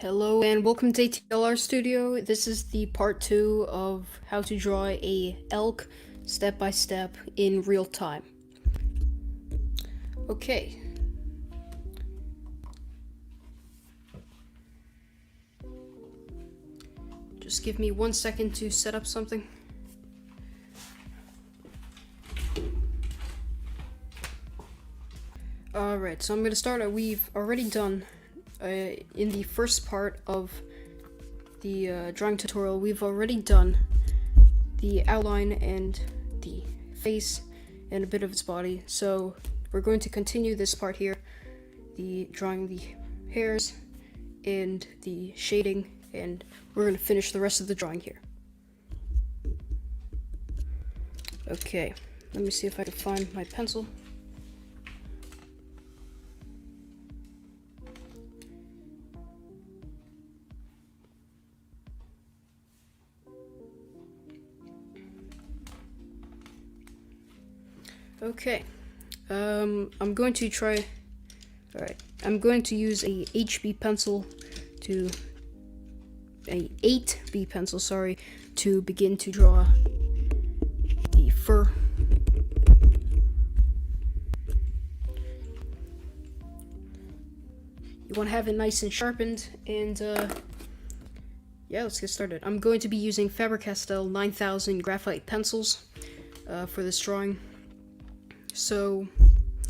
Hello and welcome to ATLR Studio. This is the part 2 of how to draw a elk step by step in real time. Okay. Just give me 1 second to set up something. Alright, so I'm gonna start. We've already done in the first part of the drawing tutorial, we've already done the outline and the face and a bit of its body. So we're going to continue this part here, the drawing the hairs and the shading, and we're going to finish the rest of the drawing here. Okay, let me see if I can find my pencil. Okay, I'm going to try. Alright, I'm going to use a HB pencil a 8B pencil, sorry, to begin to draw the fur. You want to have it nice and sharpened, and yeah, let's get started. I'm going to be using Faber-Castell 9000 graphite pencils for this drawing. So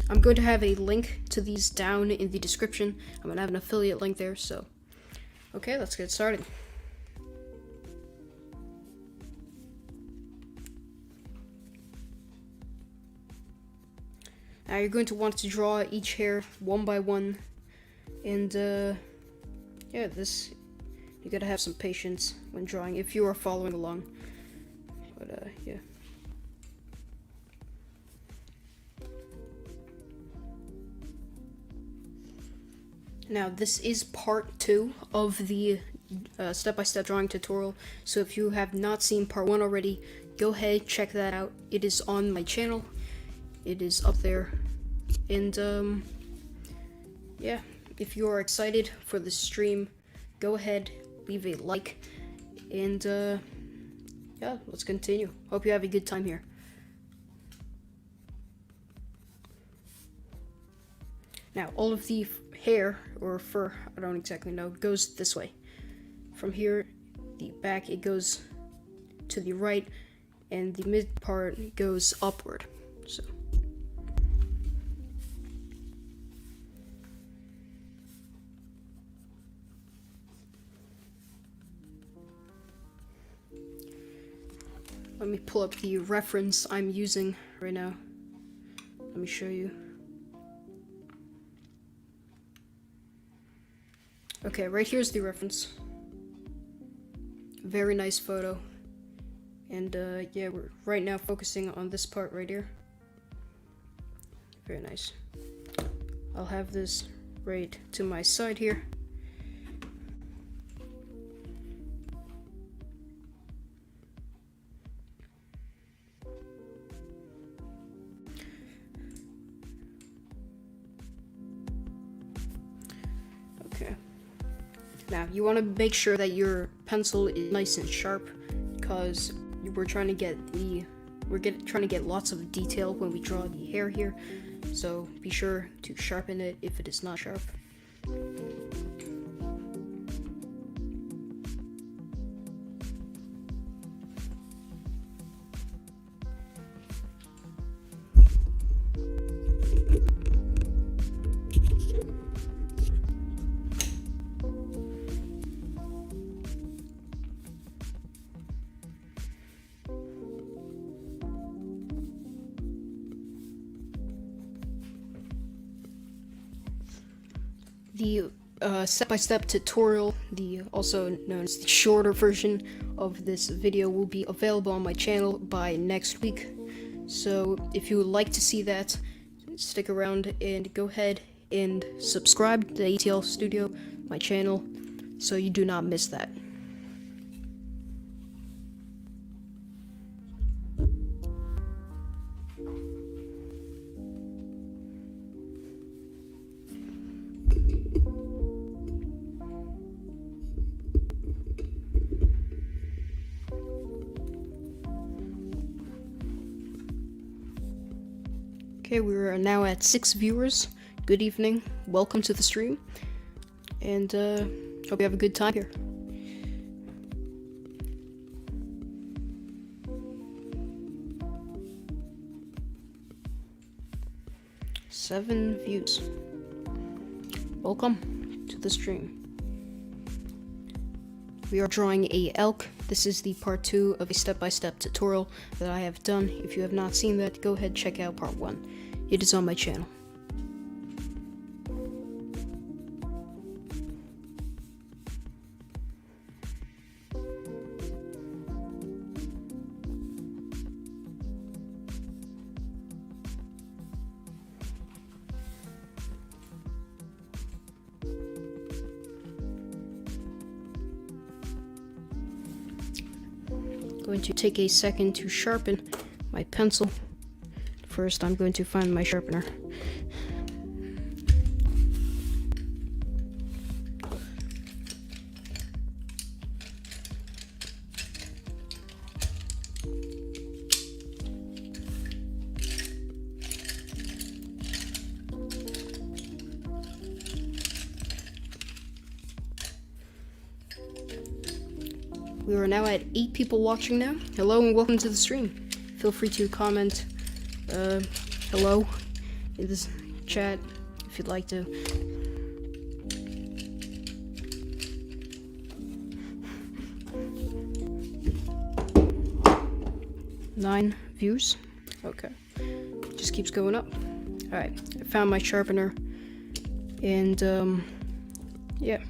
I'm going to have a link to these down in the description. I'm going to have an affiliate link there, so okay, let's get started. Now you're going to want to draw each hair one by one, and yeah, you gotta have some patience when drawing if you are following along, but yeah. Now this is part 2 of the step-by-step drawing tutorial, so if you have not seen part 1 already, go ahead, check that out. It is on my channel, it is up there, and yeah, if you are excited for the stream, go ahead, leave a like, and yeah, let's continue. Hope you have a good time here. Now, all of the hair, or fur, I don't exactly know, goes this way. From here, the back, it goes to the right, and the mid part goes upward. So let me pull up the reference I'm using right now. Let me show you. Okay, right here's the reference. Very nice photo. And yeah, we're right now focusing on this part right here. Very nice. I'll have this right to my side here. Okay. Now, you want to make sure that your pencil is nice and sharp, because we're trying to get lots of detail when we draw the hair here. So be sure to sharpen it if it is not sharp. The step-by-step tutorial, also known as the shorter version of this video, will be available on my channel by next week. So if you would like to see that, stick around and go ahead and subscribe to ATL Studio, my channel, so you do not miss that. Okay, we are now at 6 viewers. Good evening. Welcome to the stream. And hope you have a good time here. Seven views. Welcome to the stream. We are drawing a elk. This is the part 2 of a step-by-step tutorial that I have done. If you have not seen that, go ahead and check out part 1. It is on my channel. Going to take a second to sharpen my pencil. First, I'm going to find my sharpener. We are now at 8 people watching now. Hello and welcome to the stream. Feel free to comment hello in this chat if you'd like to. Nine views. Okay. Just keeps going up. Alright. I found my sharpener. And yeah.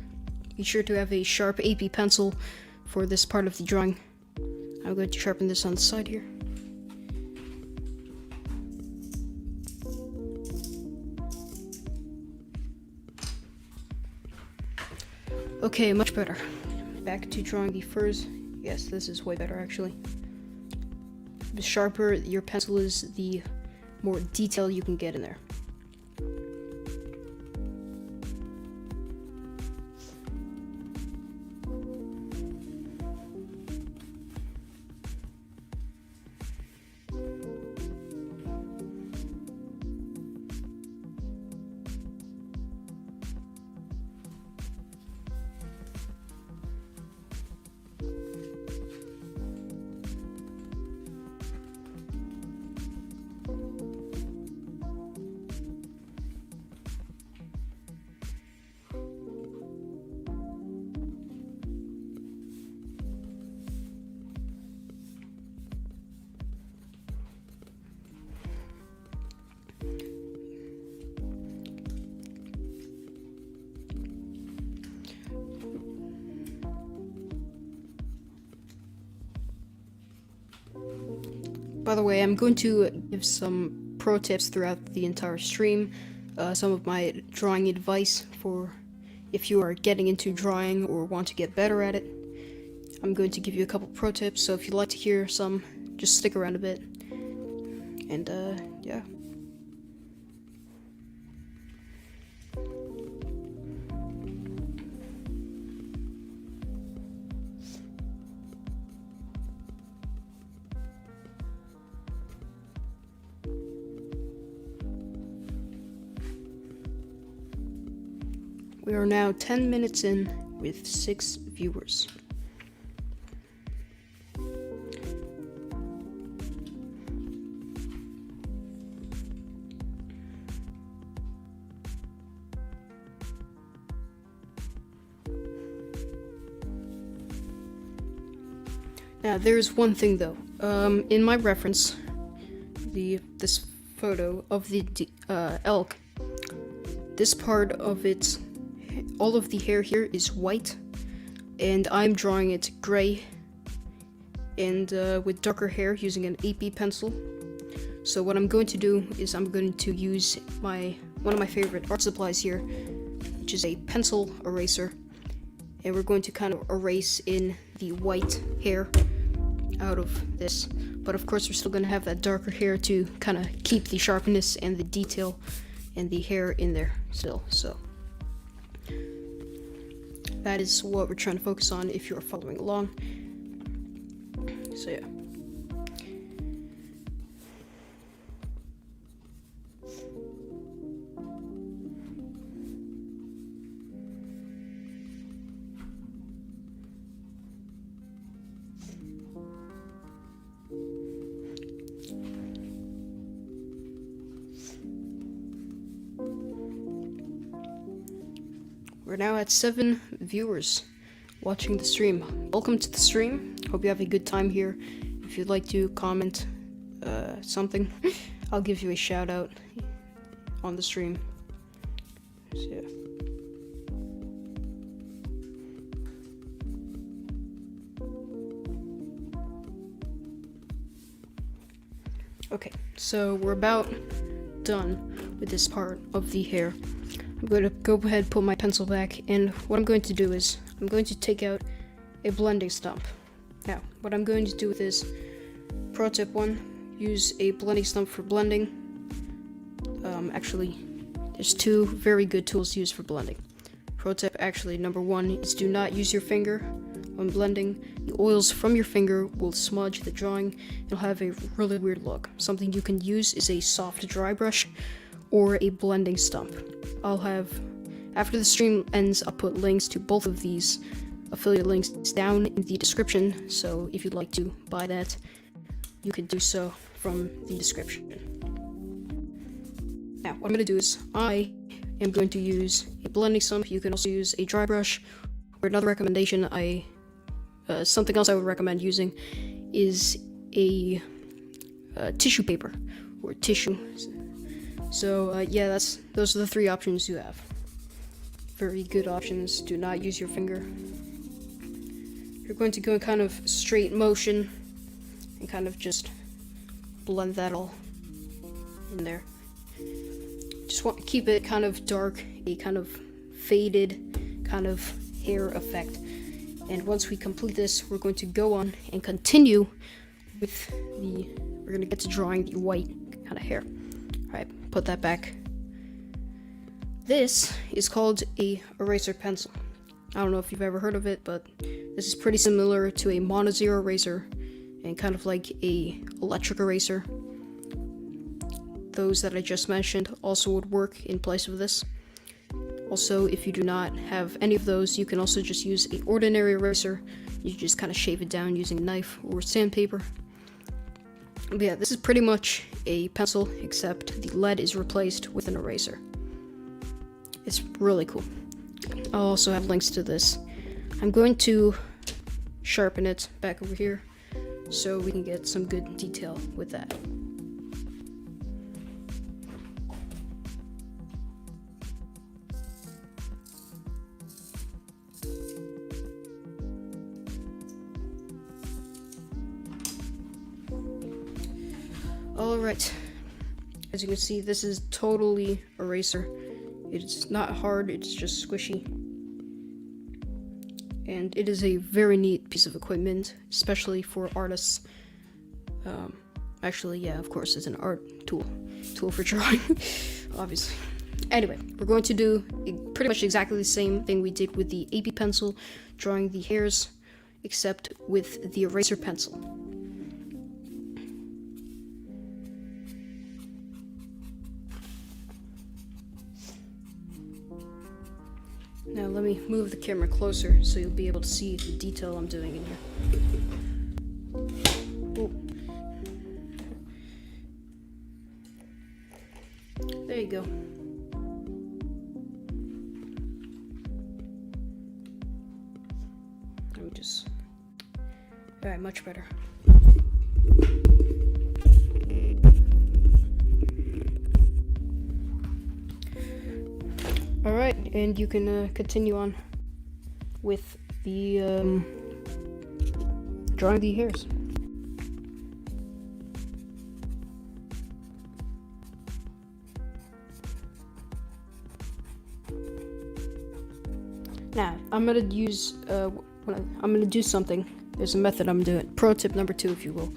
Be sure to have a sharp AP pencil for this part of the drawing. I'm going to sharpen this on the side here. Okay, much better. Back to drawing the furs. Yes, this is way better actually. The sharper your pencil is, the more detail you can get in there. By the way, I'm going to give some pro tips throughout the entire stream, some of my drawing advice for if you are getting into drawing or want to get better at it. I'm going to give you a couple pro tips, so if you'd like to hear some, just stick around a bit. And yeah. We are now 10 minutes in with 6 viewers. Now, there's one thing though. In my reference, this photo of the elk, this part of it, all of the hair here is white, and I'm drawing it gray and with darker hair using an AP pencil. So what I'm going to do is I'm going to use one of my favorite art supplies here, which is a pencil eraser, and we're going to kind of erase in the white hair out of this. But of course we're still going to have that darker hair to kind of keep the sharpness and the detail and the hair in there still. So that is what we're trying to focus on if you're following along. So yeah. we're now at 7 viewers watching the stream. Welcome to the stream. Hope you have a good time here. If you'd like to comment something, I'll give you a shout out on the stream. So, yeah. Okay, so we're about done with this part of the hair. I'm going to go ahead and put my pencil back, and what I'm going to do is I'm going to take out a blending stump. Now, what I'm going to do with this, pro tip 1, use a blending stump for blending. Actually, there's 2 very good tools to use for blending. Pro tip, actually, number 1 is do not use your finger when blending. The oils from your finger will smudge the drawing. It'll have a really weird look. Something you can use is a soft dry brush or a blending stump. After the stream ends, I'll put links to both of these affiliate links down in the description, so if you'd like to buy that, you can do so from the description. Now, what I'm going to do is I am going to use a blending stump. You can also use a dry brush, or another recommendation something else I would recommend using is a tissue paper or tissue. So yeah, those are the 3 options you have. Very good options. Do not use your finger. You're going to go in kind of straight motion and kind of just blend that all in there. Just want to keep it kind of dark, a kind of faded kind of hair effect. And once we complete this, we're going to go on and continue with we're going to get to drawing the white kind of hair. Alright, put that back. This is called a eraser pencil. I don't know if you've ever heard of it, but this is pretty similar to a mono-zero eraser and kind of like a electric eraser. Those that I just mentioned also would work in place of this. Also, if you do not have any of those, you can also just use an ordinary eraser. You just kind of shave it down using a knife or sandpaper. But yeah, this is pretty much a pencil, except the lead is replaced with an eraser. It's really cool. I'll also have links to this. I'm going to sharpen it back over here so we can get some good detail with that. Alright, as you can see, this is totally eraser. It's not hard, it's just squishy. And it is a very neat piece of equipment, especially for artists. Actually, yeah, of course, it's an art tool for drawing, obviously. Anyway, we're going to do pretty much exactly the same thing we did with the AP pencil, drawing the hairs, except with the eraser pencil. Now let me move the camera closer so you'll be able to see the detail I'm doing in here. Ooh. There you go. Let me just... Alright, much better. Alright, and you can continue on with the drawing the hairs. Now, I'm gonna use I'm gonna do something. There's a method I'm doing. Pro tip number 2, if you will.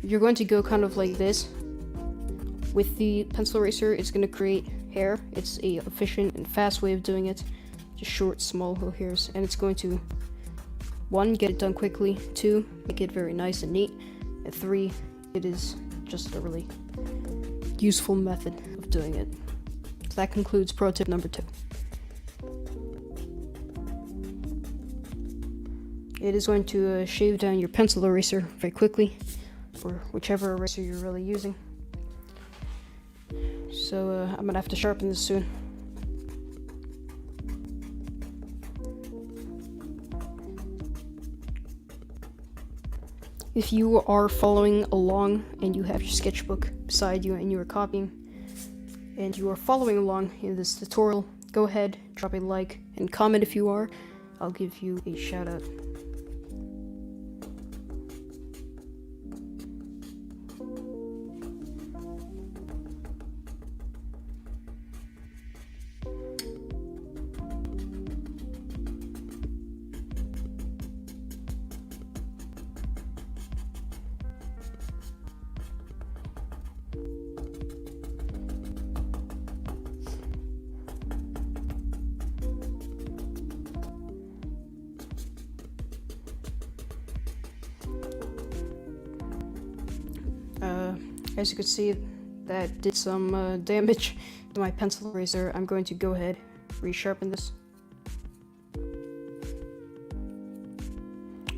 You're going to go kind of like this. With the pencil eraser, it's going to create hair. It's a efficient and fast way of doing it. Just short, small little hairs. And it's going to, 1, get it done quickly. 2, make it very nice and neat. And 3, it is just a really useful method of doing it. So that concludes pro tip number 2. It is going to shave down your pencil eraser very quickly, or whichever eraser you're really using. So I'm gonna have to sharpen this soon. if you are following along and you have your sketchbook beside you and you are copying and you are following along in this tutorial, go ahead, drop a like and comment if you are. I'll give you a shout out. As you can see, that did some damage to my pencil eraser. I'm going to go ahead, resharpen this.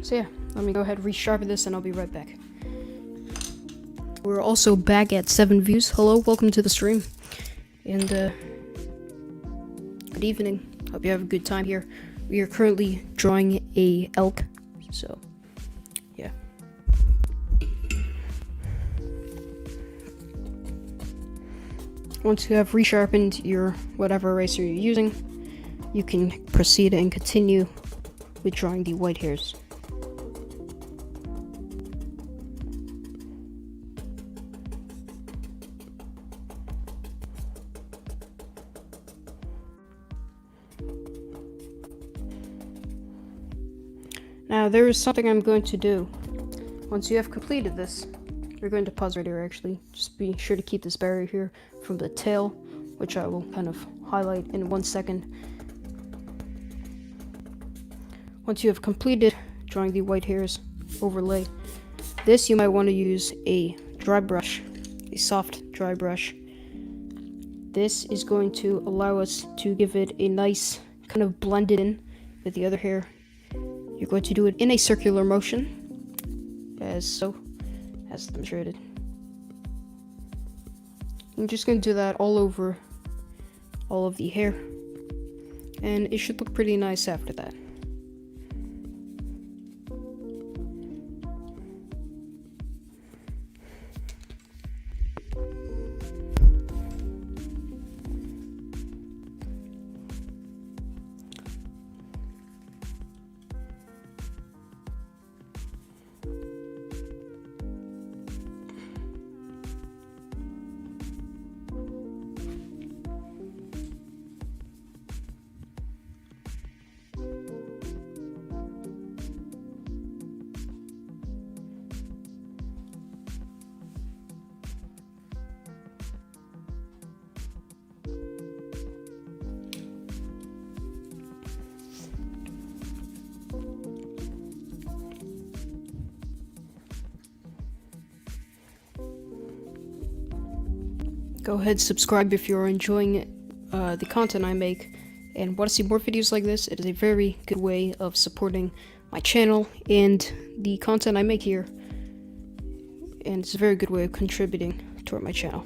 So yeah, let me go ahead, resharpen this, and I'll be right back. We're also back at 7 views. Hello, welcome to the stream, and good evening. Hope you have a good time here. We are currently drawing a elk, so yeah. Once you have resharpened your whatever eraser you're using, you can proceed and continue with drawing the white hairs. Now there is something I'm going to do. Once you have completed this, we're going to pause right here actually. Just be sure to keep this barrier here from the tail, which I will kind of highlight in 1 second. Once you have completed drawing the white hairs overlay, this you might want to use a dry brush, a soft dry brush. This is going to allow us to give it a nice kind of blended in with the other hair. You're going to do it in a circular motion, as demonstrated. I'm just going to do that all over all of the hair, and it should look pretty nice after that. Go ahead, subscribe if you're enjoying the content I make and want to see more videos like this. It is a very good way of supporting my channel and the content I make here, and it's a very good way of contributing toward my channel.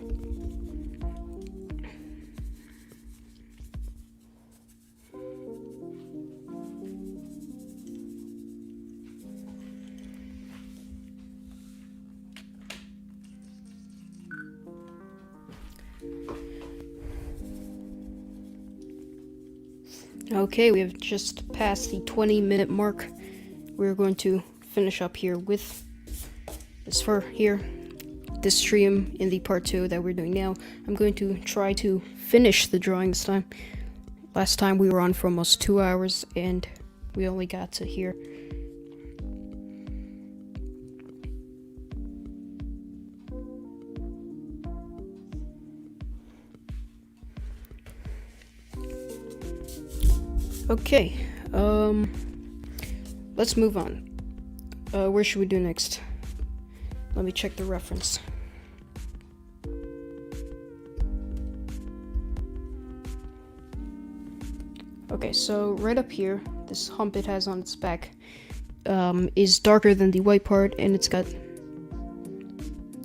Okay, we have just passed the 20-minute mark. We're going to finish up here with this fur here, this stream in the part 2 that we're doing now. I'm going to try to finish the drawing this time. Last time we were on for almost 2 hours and we only got to here. Okay, let's move on. Where should we do next? Let me check the reference. Okay, so right up here, this hump it has on its back is darker than the white part, and it's got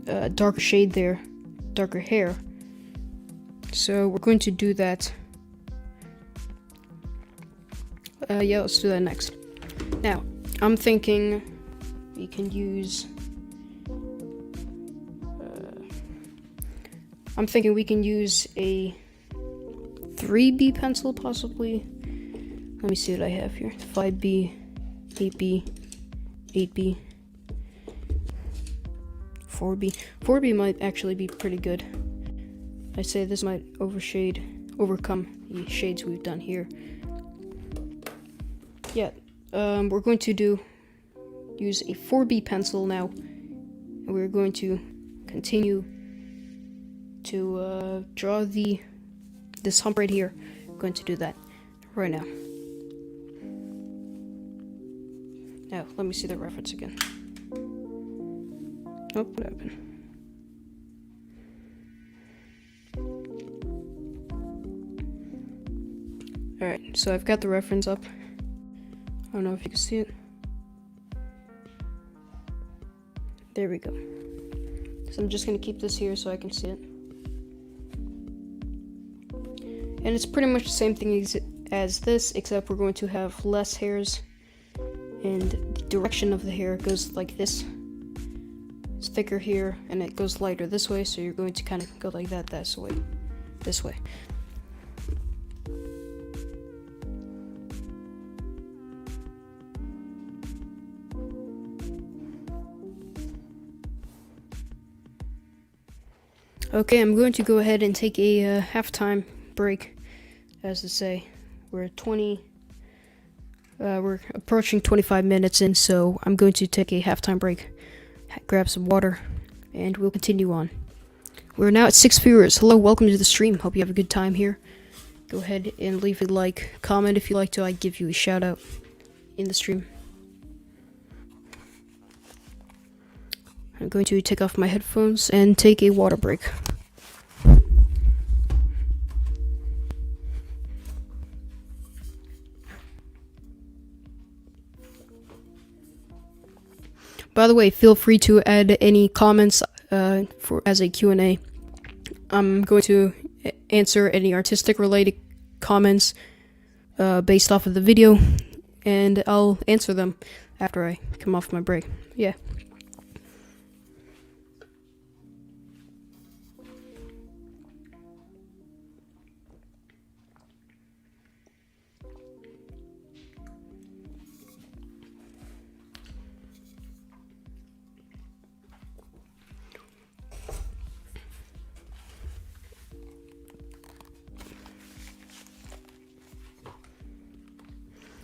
a darker shade there, darker hair. So we're going to do that. Yeah, let's do that next. Now, I'm thinking we can use I'm thinking we can use a 3B pencil, possibly. Let me see what I have here. 5B, 8B, 8B, 4B. 4B might actually be pretty good. I say this might overcome the shades we've done here. Yeah, we're going to use a 4B pencil now, and we're going to continue to draw this hump right here. I'm going to do that right now. Now, let me see the reference again. Oh, what happened? Alright, so I've got the reference up. I don't know if you can see it. There we go. So I'm just going to keep this here so I can see it. And it's pretty much the same thing as this, except we're going to have less hairs. And the direction of the hair goes like this. It's thicker here, and it goes lighter this way, so you're going to kind of go like that, this way. Okay, I'm going to go ahead and take a halftime break, as to say. We're approaching 25 minutes in, so I'm going to take a halftime break, grab some water, and we'll continue on. We're now at 6 viewers. Hello, welcome to the stream. Hope you have a good time here. Go ahead and leave a like, comment if you like to. I give you a shout out in the stream. I'm going to take off my headphones and take a water break. By the way, feel free to add any comments as a Q&A. I'm going to answer any artistic related comments based off of the video, and I'll answer them after I come off my break. Yeah.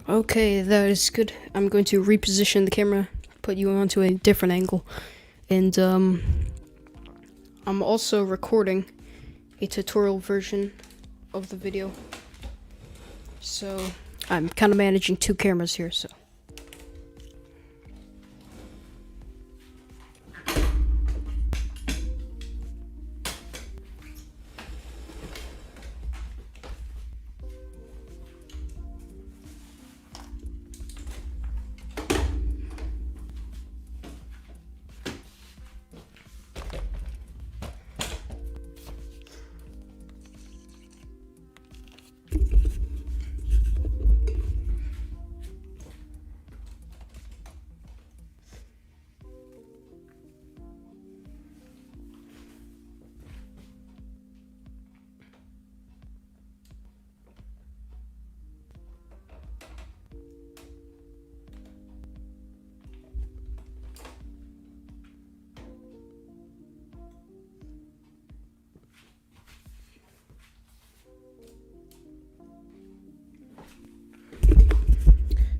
Okay, that is good. I'm going to reposition the camera, put you onto a different angle, and I'm also recording a tutorial version of the video, so I'm kind of managing two cameras here, so.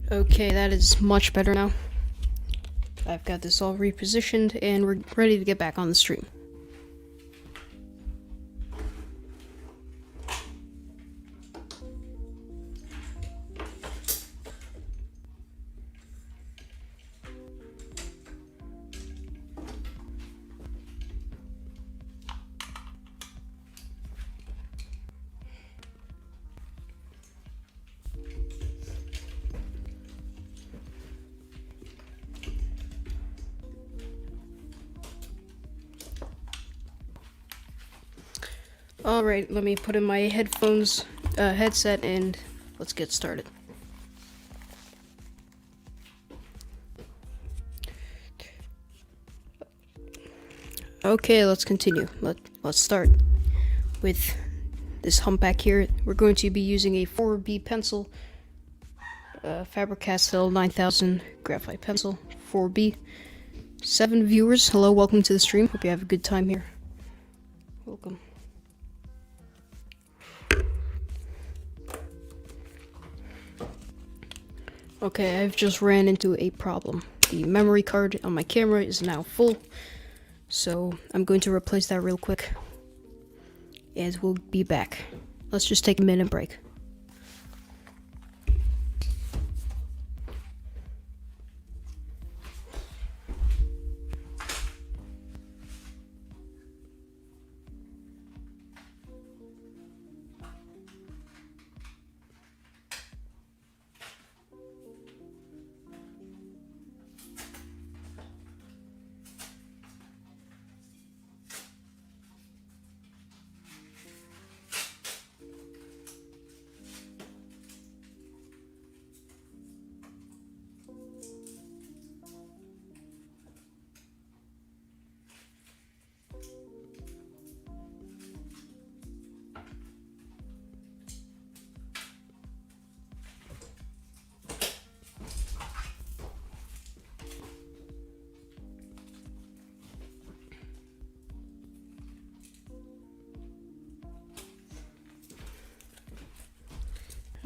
Okay, that is much better now. I've got this all repositioned, and we're ready to get back on the stream. Alright, let me put in my headset, and let's get started. Okay, let's continue. Let's start with this humpback here. We're going to be using a 4B pencil, Faber-Castell 9000 graphite pencil, 4B. 7 viewers, hello, welcome to the stream. Hope you have a good time here. Welcome. Okay, I've just ran into a problem. The memory card on my camera is now full, so I'm going to replace that real quick, and we'll be back. Let's just take a minute break.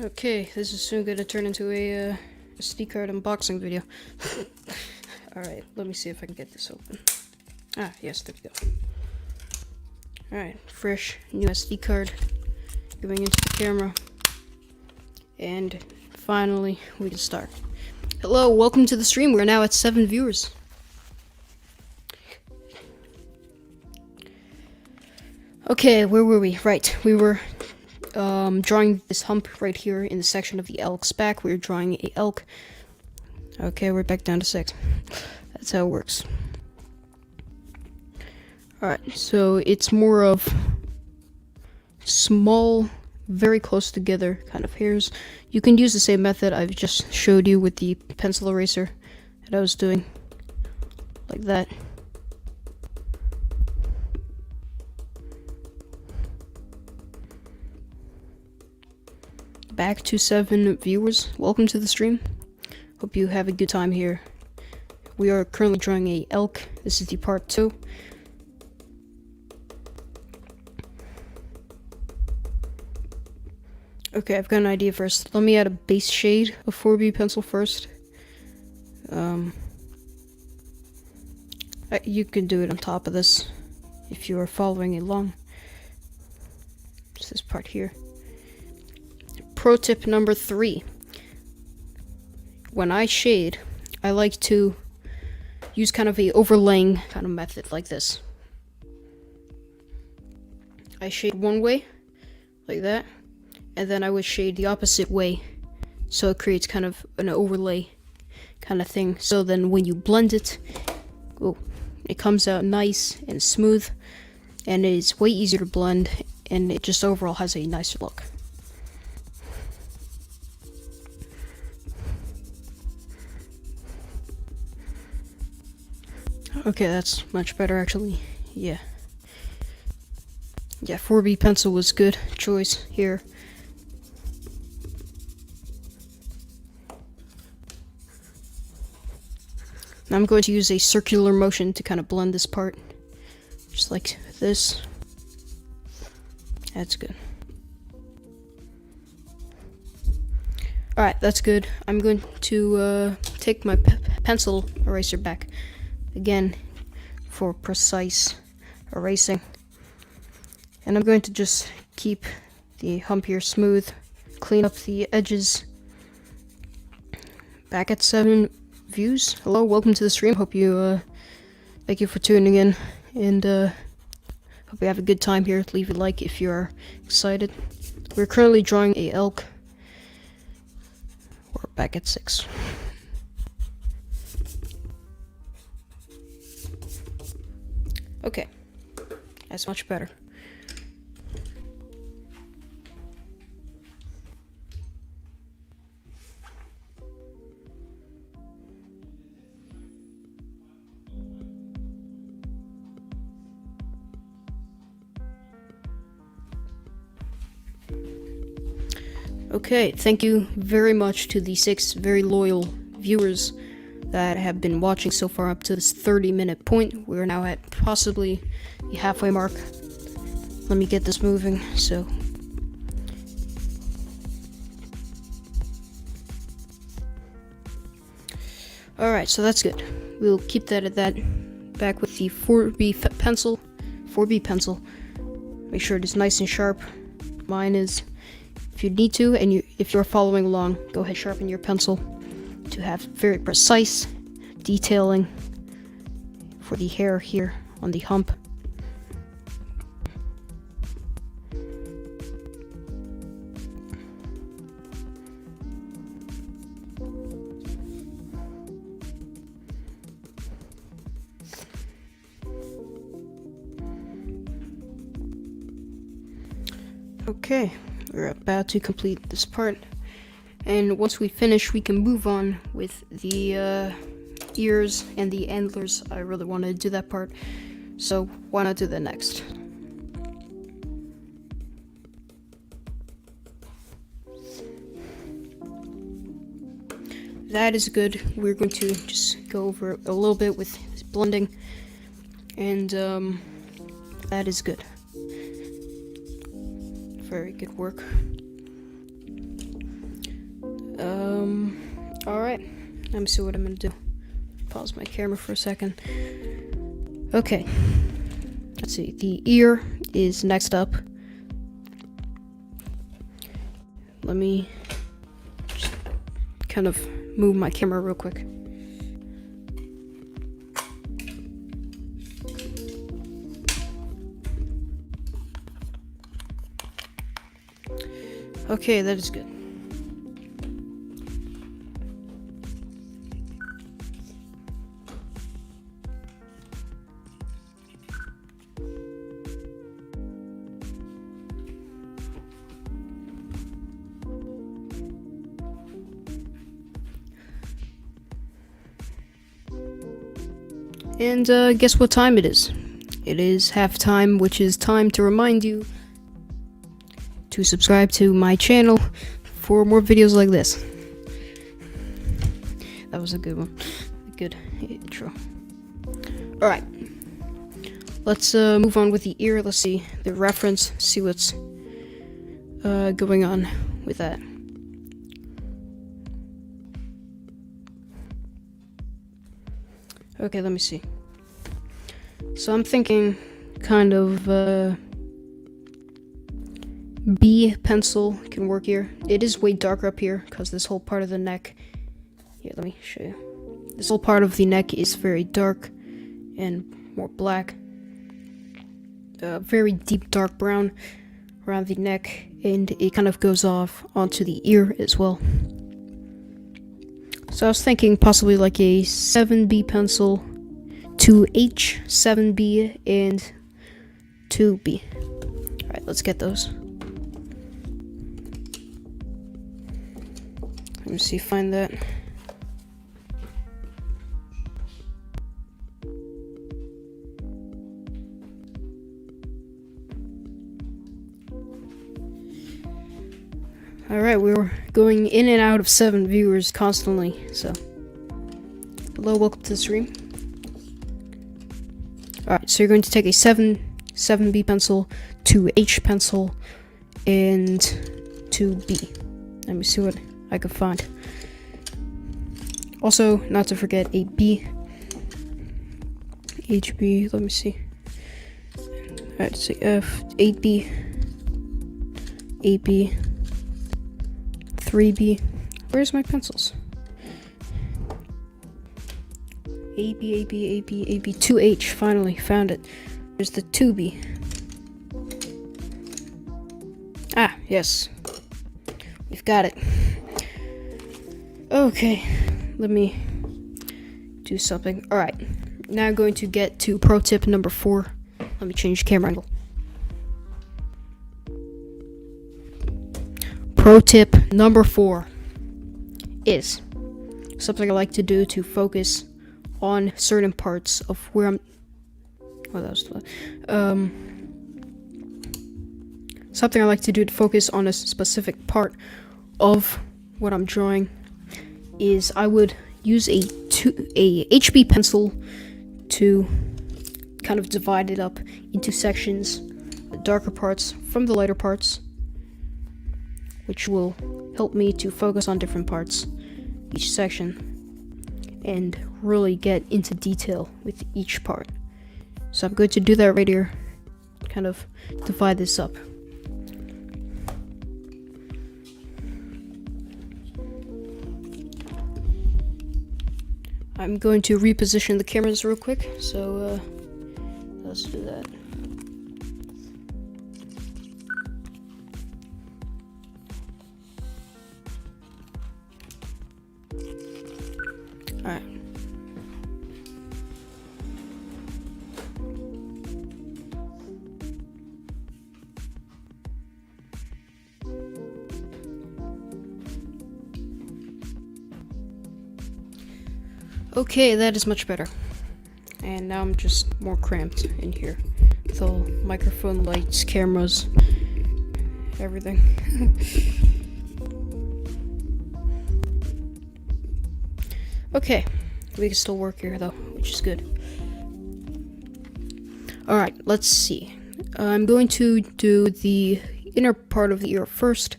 Okay, this is soon gonna turn into a SD card unboxing video. Alright, let me see if I can get this open. Ah, yes, there we go. Alright, fresh new SD card going into the camera. And finally, we can start. Hello, welcome to the stream. We're now at 7 viewers. Okay, where were we? Right, we were drawing this hump right here in the section of the elk's back. We're drawing a elk. Okay, we're back down to 6. That's how it works. Alright, so it's more of small, very close together kind of hairs. You can use the same method I've just showed you with the pencil eraser that I was doing. Like that. Back to 7 viewers. Welcome to the stream. Hope you have a good time here. We are currently drawing a elk. This is the part 2. Okay, I've got an idea first. Let me add a base shade of 4B pencil first. You can do it on top of this if you are following along. It's this part here. Pro tip number 3. When I shade, I like to use kind of a overlaying kind of method like this. I shade one way, like that, and then I would shade the opposite way, so it creates kind of an overlay kind of thing. So then when you blend it, it comes out nice and smooth, and it's way easier to blend, and it just overall has a nicer look. Okay, that's much better actually. Yeah, 4B pencil was good choice here. Now I'm going to use a circular motion to kind of blend this part, just like this. That's good. Alright, that's good. I'm going to take my pencil eraser back again for precise erasing. And I'm going to just keep the hump here smooth, clean up the edges. Back at 7 views. Hello, welcome to the stream. Hope you, thank you for tuning in, and hope you have a good time here. Leave a like if you are excited. We're currently drawing a elk. We're back at 6. Okay, that's much better. Okay, thank you very much to the 6 very loyal viewers that have been watching so far up to this 30-minute point. We're now at possibly the halfway mark. Let me get this moving, so... Alright, so that's good. We'll keep that at that. Back with the 4B pencil. 4B pencil. Make sure it is nice and sharp. Mine is. If you need to, and if you're following along, go ahead, sharpen your pencil to have very precise detailing for the hair here on the hump. Okay, we're about to complete this part, and once we finish, we can move on with the ears and the antlers. I really want to do that part, so why not do that next? That is good. We're going to just go over a little bit with blending, and that is good. Very good work. Alright. Let me see what I'm gonna do. Pause my camera for a second. Okay. Let's see. The ear is next up. Let me just kind of move my camera real quick. Okay, that is good. And guess what time it is? It is halftime, which is time to remind you to subscribe to my channel for more videos like this. That was a good one. Good intro. Alright. Let's move on with the ear. Let's see the reference, see what's going on with that. Okay, let me see. So I'm thinking kind of B pencil can work here. It is way darker up here because this whole part of the neck. Here, let me show you. This whole part of the neck is very dark and more black. Very deep dark brown around the neck, and it kind of goes off onto the ear as well. So I was thinking possibly like a 7B pencil, 2H, 7B, and 2B. Alright, let's get those. Let me see, find that. Alright, we were going in and out of 7 viewers constantly, so. Hello, welcome to the stream. Alright, so you're going to take a 7B pencil, 2H pencil, and 2B. Let me see what I could find. Also, not to forget a B. HB, let me see. Alright, say F, 8B, 8B, 3B. Where's my pencils? AB, AB, AB, AB, 2H. Finally found it. There's the 2B. Ah, yes. We've got it. Okay, let me do something. Alright, now I'm going to get to pro tip number 4. Let me change camera angle. Pro tip number 4 is something I like to do to focus on certain parts of where I'm. Oh, that was something I like to do to focus on a specific part of what I'm drawing is I would use a HB pencil to kind of divide it up into sections, the darker parts from the lighter parts, which will help me to focus on different parts each section and really get into detail with each part. So I'm going to do that right here, kind of divide this up. I'm going to reposition the cameras real quick, so let's do that. Alright. Okay, that is much better. And now I'm just more cramped in here. With all microphone, lights, cameras, everything. Okay, we can still work here though, which is good. Alright, let's see. I'm going to do the inner part of the ear first,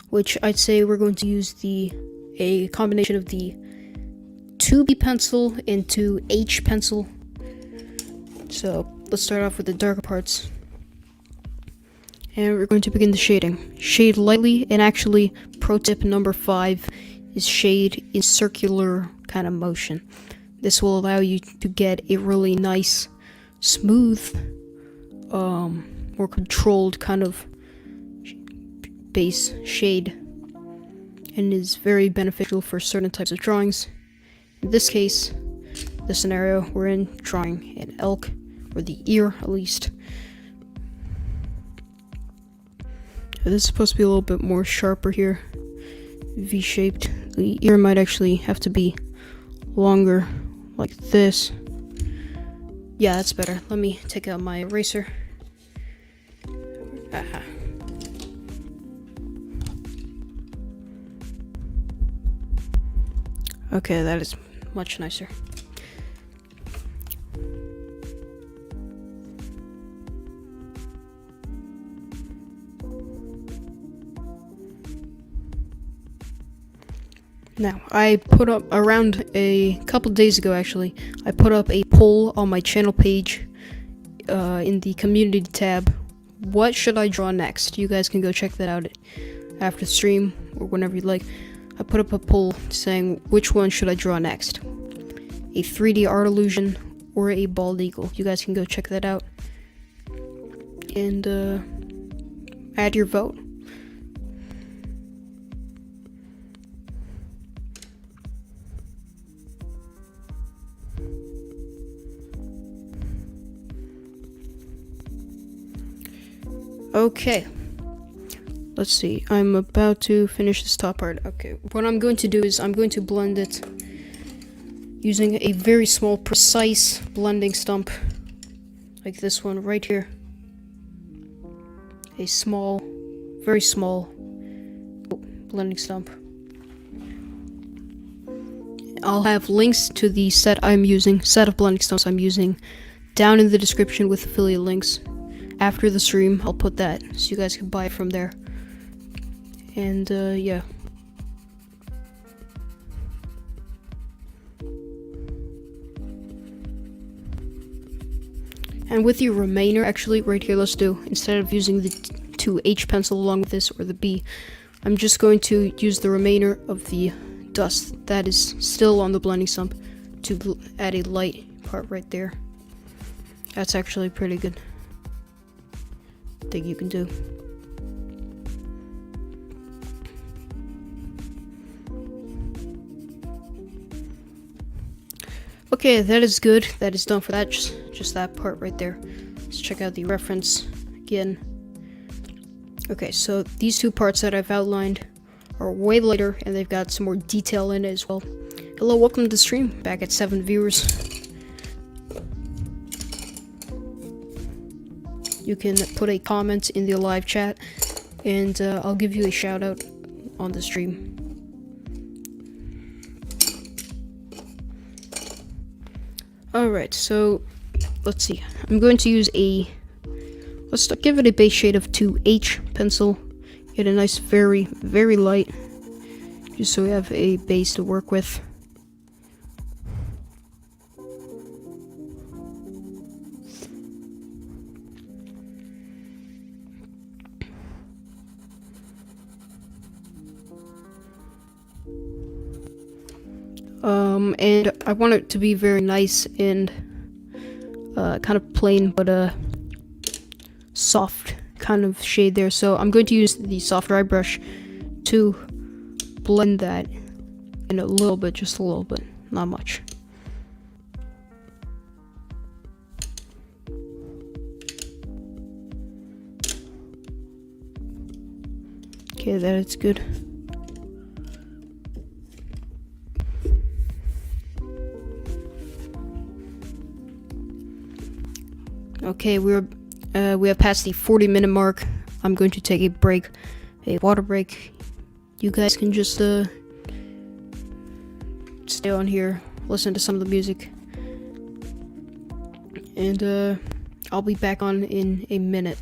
which I'd say we're going to use a combination of the 2B pencil into H pencil. So let's start off with the darker parts. And we're going to begin the shading. Shade lightly, and actually, pro tip number 5 is shade in circular kind of motion. This will allow you to get a really nice, smooth, more controlled kind of base shade, and is very beneficial for certain types of drawings. In this case, the scenario we're in, drawing an elk, or the ear at least. This is supposed to be a little bit more sharper here, V-shaped. The ear might actually have to be longer, like this. Yeah, that's better. Let me take out my eraser. Aha. Okay, that is much nicer. Now, I put up around a couple days ago, actually, I put up a poll on my channel page in the community tab. What should I draw next? You guys can go check that out after the stream or whenever you'd like. I put up a poll saying which one should I draw next, a 3D art illusion or a bald eagle. You guys can go check that out and add your vote. Okay, let's see, I'm about to finish this top part. Okay, what I'm going to do is I'm going to blend it using a very small, precise blending stump, like this one right here. A small, very small blending stump. I'll have links to the set of blending stumps I'm using down in the description with affiliate links. After the stream, I'll put that so you guys can buy it from there. And yeah. And with your remainder, actually, right here, let's do, instead of using the 2H pencil along with this, or the B, I'm just going to use the remainder of the dust that is still on the blending stump to add a light part right there. That's actually pretty good thing you can do. Okay, that is good. That is done for that. Just that part right there. Let's check out the reference again. Okay, so these two parts that I've outlined are way lighter, and they've got some more detail in it as well. Hello, welcome to the stream. Back at 7 viewers. You can put a comment in the live chat, and I'll give you a shout out on the stream. Alright, so let's see. I'm going to use let's give it a base shade of 2H pencil. Get a nice, very, very light, just so we have a base to work with. And I want it to be very nice and kind of plain, but soft kind of shade there. So I'm going to use the soft dry brush to blend that in a little bit, just a little bit, not much. Okay, that is good. Okay, we have passed the 40-minute mark. I'm going to take a break, a water break. You guys can just stay on here, listen to some of the music, and I'll be back on in a minute.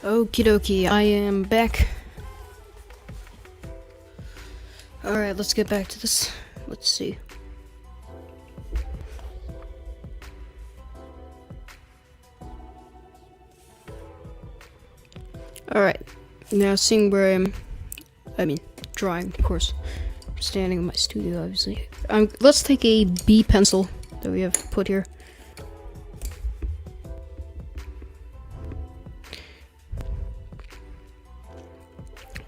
Okie dokie, I am back. Alright, let's get back to this. Let's see. Alright, now seeing where I mean, drawing, of course. I'm standing in my studio, obviously. Let's take a B pencil that we have put here.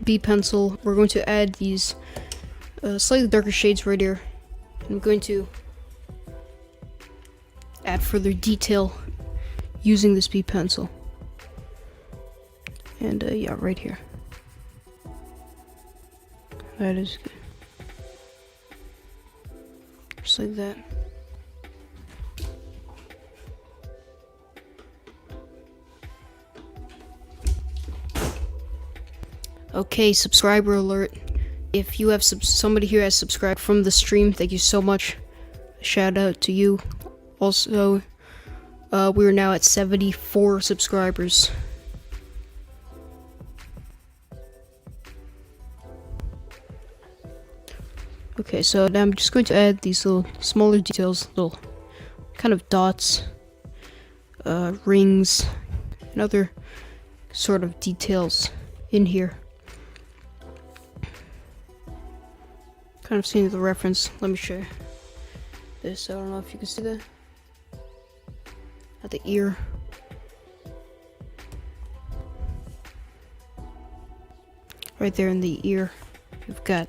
B pencil. We're going to add these slightly darker shades right here. I'm going to add further detail using this B pencil. And yeah, right here. That is good. Just like that. Okay, subscriber alert. If you have somebody here has subscribed from the stream, thank you so much. Shout out to you. Also, we're now at 74 subscribers. Okay, so now I'm just going to add these little smaller details, little kind of dots, rings, and other sort of details in here. Kind of seeing the reference. Let me show you this. I don't know if you can see that. At the ear. Right there in the ear, you've got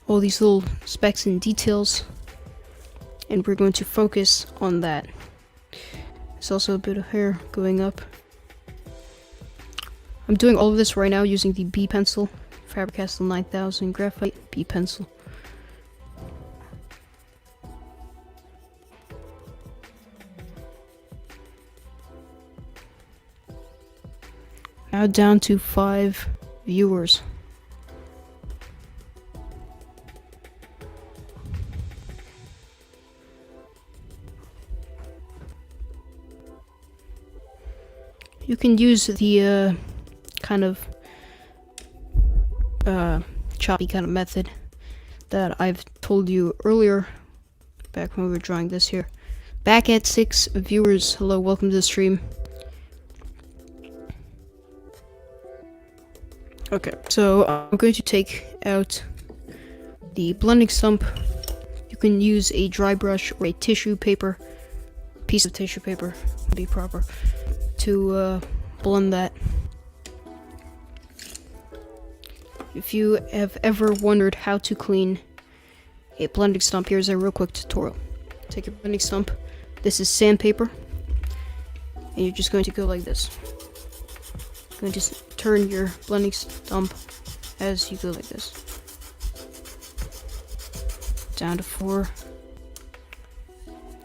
all these little specs and details, and we're going to focus on that. There's also a bit of hair going up. I'm doing all of this right now using the B pencil, Faber-Castell 9000 graphite B pencil. Now down to 5 viewers. You can use the kind of choppy kind of method that I've told you earlier, back when we were drawing this here. Back at 6 viewers. Hello, welcome to the stream. Okay, so I'm going to take out the blending stump. You can use a dry brush or a tissue paper, piece of tissue paper, to be proper, to blend that. If you have ever wondered how to clean a blending stump, here's a real quick tutorial. Take your blending stump. This is sandpaper, and you're just going to go like this. You're going to turn your blending stump as you go like this. Down to 4.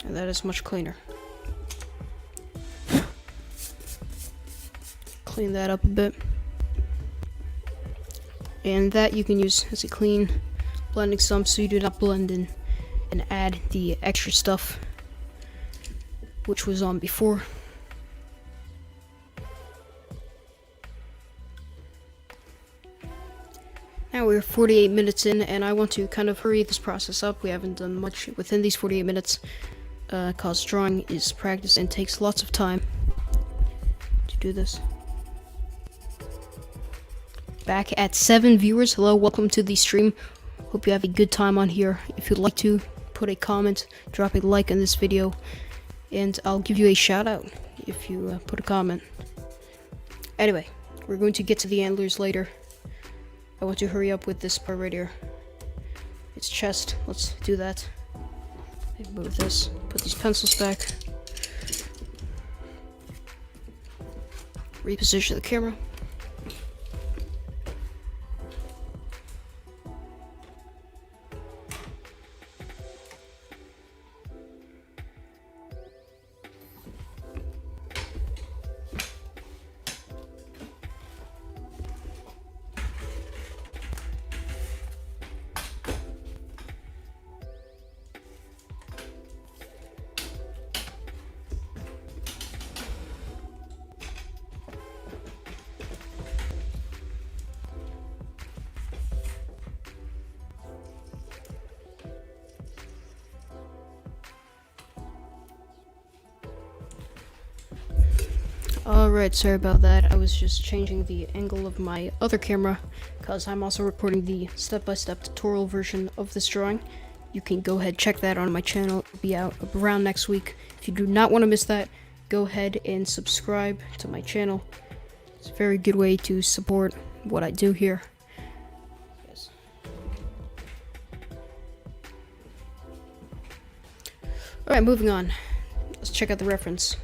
And that is much cleaner. Clean that up a bit. And that you can use as a clean blending stump, so you do not blend in and add the extra stuff which was on before. Now we're 48 minutes in, and I want to kind of hurry this process up. We haven't done much within these 48 minutes, cause drawing is practice and takes lots of time to do this. Back at 7 viewers. Hello, welcome to the stream. Hope you have a good time on here. If you'd like to, put a comment, drop a like on this video, and I'll give you a shout out if you put a comment. Anyway, we're going to get to the antlers later. I want to hurry up with this part right here. It's chest. Let's do that. Move this. Put these pencils back. Reposition the camera. Alright, sorry about that. I was just changing the angle of my other camera because I'm also recording the step-by-step tutorial version of this drawing. You can go ahead, check that on my channel. It'll be out around next week. If you do not want to miss that, go ahead and subscribe to my channel. It's a very good way to support what I do here. Yes. Alright, moving on. Let's check out the reference.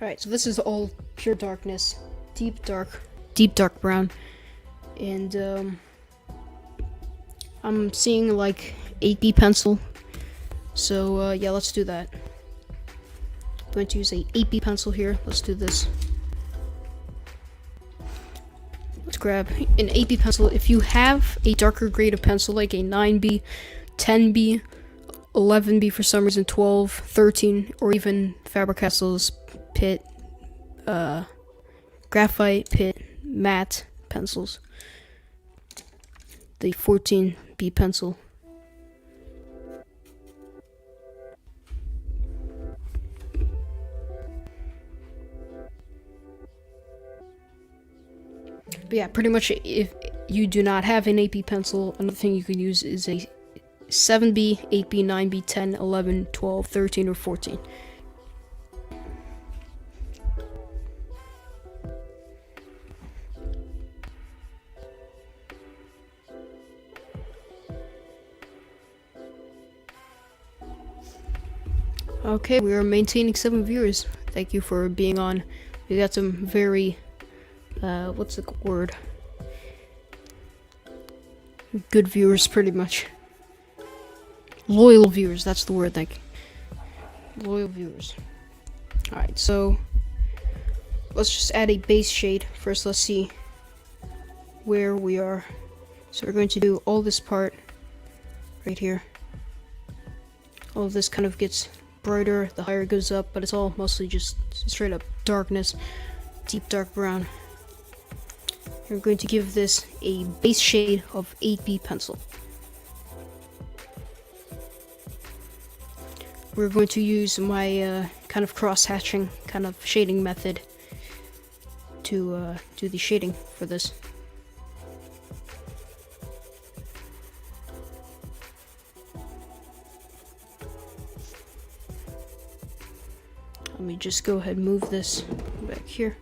Alright, so this is all pure darkness, deep dark brown, and I'm seeing like 8B pencil, so yeah, let's do that. I'm going to use a 8B pencil here. Let's do this. Let's grab an 8B pencil. If you have a darker grade of pencil, like a 9B, 10B, 11B for some reason, 12, 13, or even Faber-Castell's Pitt, graphite, Pitt, matte pencils, the 14B pencil. But yeah, pretty much if you do not have an 8B pencil, another thing you can use is a 7B, 8B, 9B, 10, 11, 12, 13, or 14. Okay, we are maintaining 7 viewers. Thank you for being on. We got some very, what's the word? Good viewers, pretty much. Loyal viewers, that's the word, thank you. Loyal viewers. Alright, so let's just add a base shade. First, let's see where we are. So we're going to do all this part right here. All of this kind of gets brighter the higher it goes up, but it's all mostly just straight up darkness, deep dark brown. We're going to give this a base shade of 8B pencil. We're going to use my kind of cross-hatching kind of shading method to do the shading for this. Let me just go ahead and move this back here.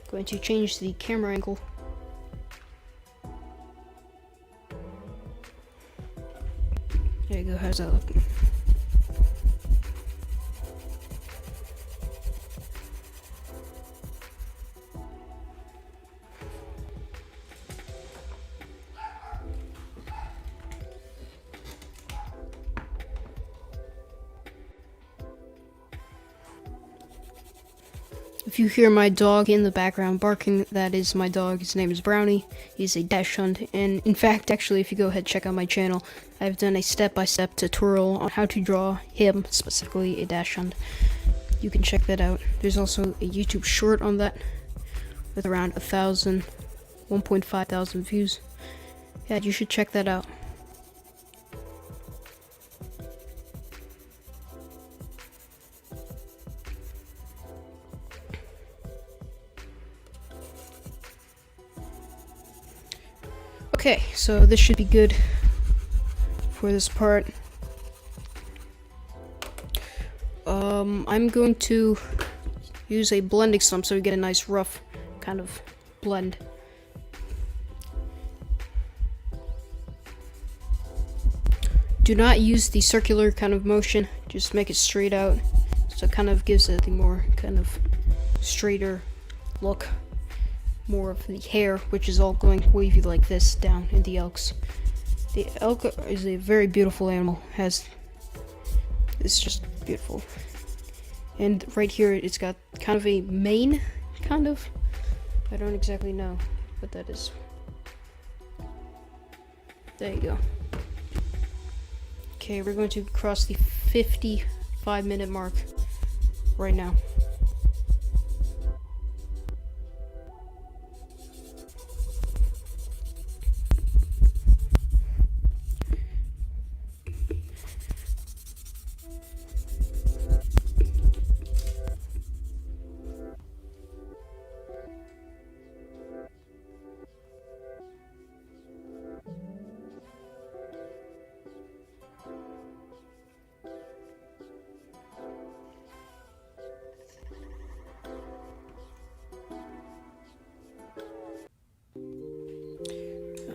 Going to change the camera angle. There you go, how's that look? If you hear my dog in the background barking, that is my dog. His name is Brownie. He's a dachshund, and in fact, actually, if you go ahead and check out my channel, I've done a step-by-step tutorial on how to draw him, specifically a dachshund. You can check that out. There's also a YouTube short on that with around 1.5 thousand views. Yeah, you should check that out. Okay, so this should be good for this part. I'm going to use a blending stump so we get a nice rough kind of blend. Do not use the circular kind of motion, just make it straight out, so it kind of gives it the more kind of straighter look. More of the hair, which is all going wavy like this down in the elks. The elk is a very beautiful animal. It's just beautiful. And right here, it's got kind of a mane, kind of. I don't exactly know what that is. There you go. Okay, we're going to cross the 55-minute mark right now.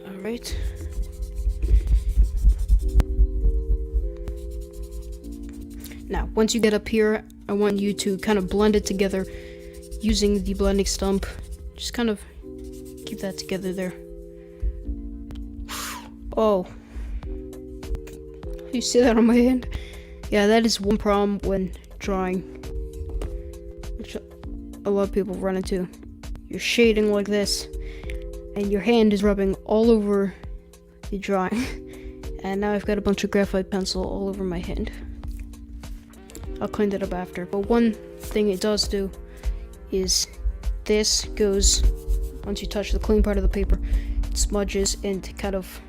Alright. Now, once you get up here, I want you to kind of blend it together using the blending stump. Just kind of keep that together there. Oh. You see that on my hand? Yeah, that is one problem when drawing, which a lot of people run into. You're shading like this, and your hand is rubbing all over the drawing. And now I've got a bunch of graphite pencil all over my hand. I'll clean that up after. But one thing it does do is this goes, once you touch the clean part of the paper, it smudges and kind of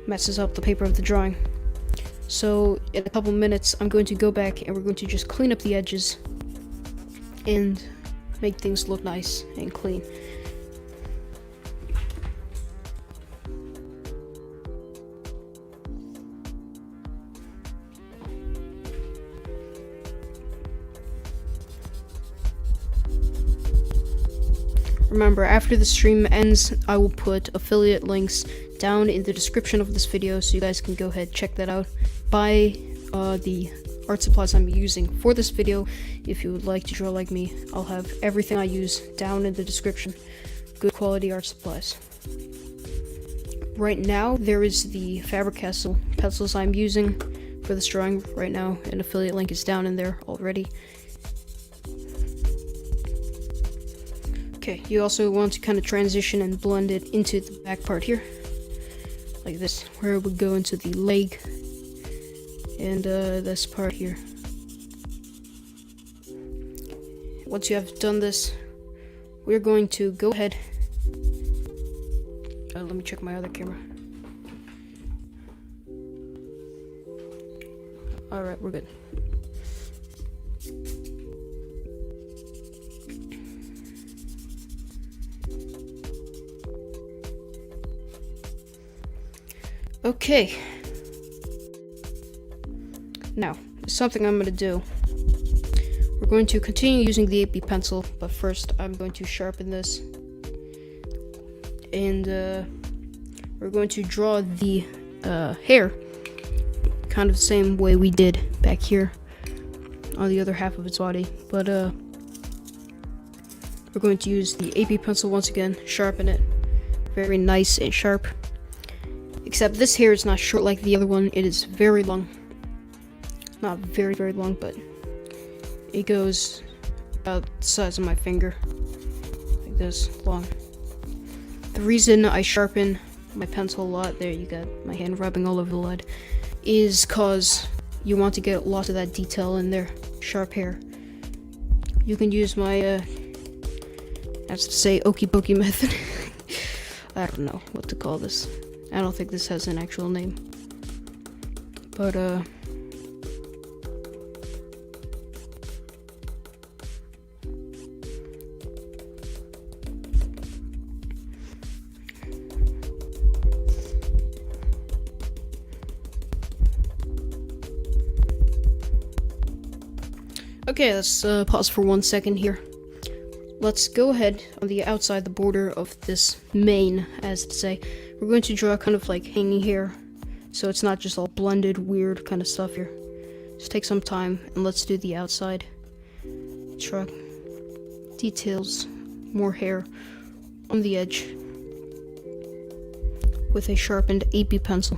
messes up the paper of the drawing. So in a couple minutes, I'm going to go back and we're going to just clean up the edges and make things look nice and clean. Remember, after the stream ends, I will put affiliate links down in the description of this video so you guys can go ahead check that out. Buy the art supplies I'm using for this video. If you would like to draw like me, I'll have everything I use down in the description. Good quality art supplies. Right now, there is the Faber-Castell pencils I'm using for this drawing right now. An affiliate link is down in there already. Okay, you also want to kind of transition and blend it into the back part here. Like this, where it would go into the leg. And this part here. Once you have done this, we're going to go ahead. Let me check my other camera. Alright, we're good. Okay. Now, something I'm going to do. We're going to continue using the 8B pencil, but first I'm going to sharpen this. And we're going to draw the hair kind of the same way we did back here on the other half of its body. But we're going to use the 8B pencil once again, sharpen it. Very nice and sharp. Except this hair is not short like the other one, it is very long. Not very, very long, but it goes about the size of my finger. Like this, long. The reason I sharpen my pencil a lot, there you got my hand rubbing all over the lead, is cause you want to get lots of that detail in there, sharp hair. You can use my, as to say, okey pokey method. I don't know what to call this. I don't think this has an actual name. But, okay, let's pause for 1 second here. Let's go ahead on the outside the border of this mane, as to say. We're going to draw kind of like hanging hair, so it's not just all blended, weird kind of stuff here. Just take some time and let's do the outside. Draw details, more hair on the edge with a sharpened 8B pencil.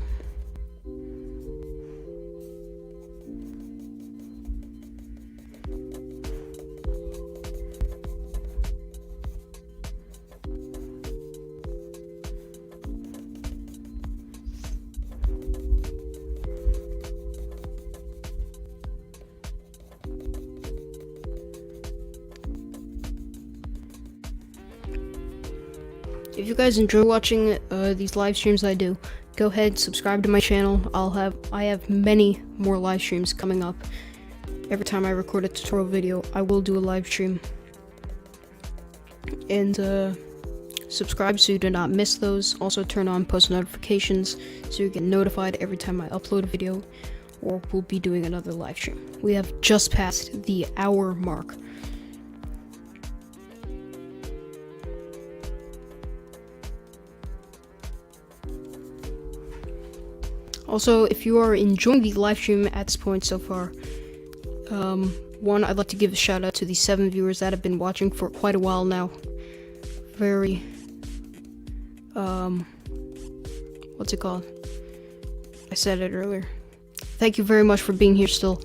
If you guys enjoy watching these live streams I do, go ahead, subscribe to my channel. I have many more live streams coming up. Every time I record a tutorial video, I will do a live stream. And subscribe so you do not miss those. Also turn on post notifications so you get notified every time I upload a video, or we'll be doing another live stream. We have just passed the hour mark. Also, if you are enjoying the live stream at this point so far, one, I'd like to give a shout out to the 7 viewers that have been watching for quite a while now. Very, what's it called? I said it earlier. Thank you very much for being here still,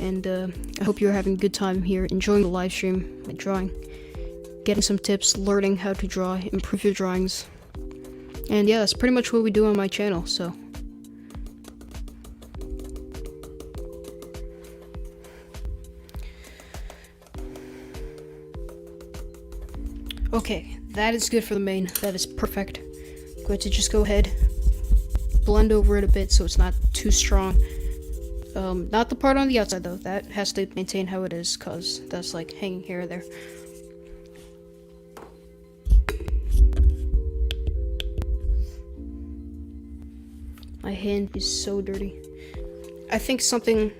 and I hope you're having a good time here, enjoying the live stream, my drawing, getting some tips, learning how to draw, improve your drawings, and yeah, that's pretty much what we do on my channel, so. Okay, that is good for the mane. That is perfect. I'm going to just go ahead, blend over it a bit so it's not too strong. Not the part on the outside though. That has to maintain how it is, cause that's like hanging hair there. My hand is so dirty. I think something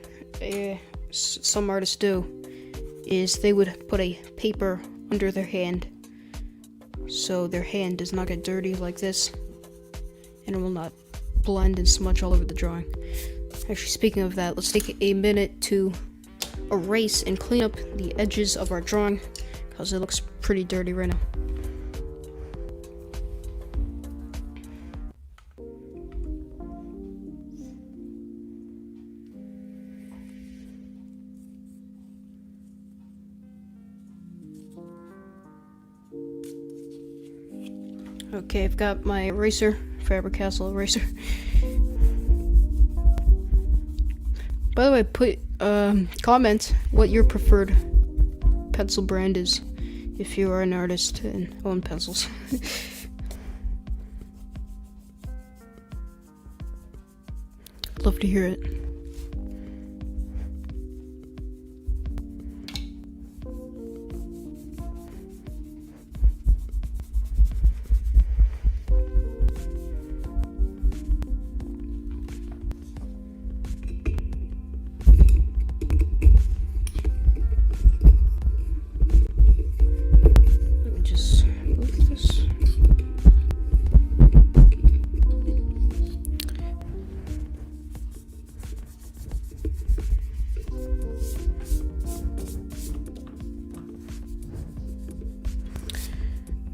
some artists do is they would put a paper under their hand so their hand does not get dirty like this, and it will not blend and smudge all over the drawing. Actually, speaking of that, let's take a minute to erase and clean up the edges of our drawing, because it looks pretty dirty right now. Okay, I've got my eraser, Faber-Castell eraser. By the way, put comment what your preferred pencil brand is, if you are an artist and own pencils. Love to hear it.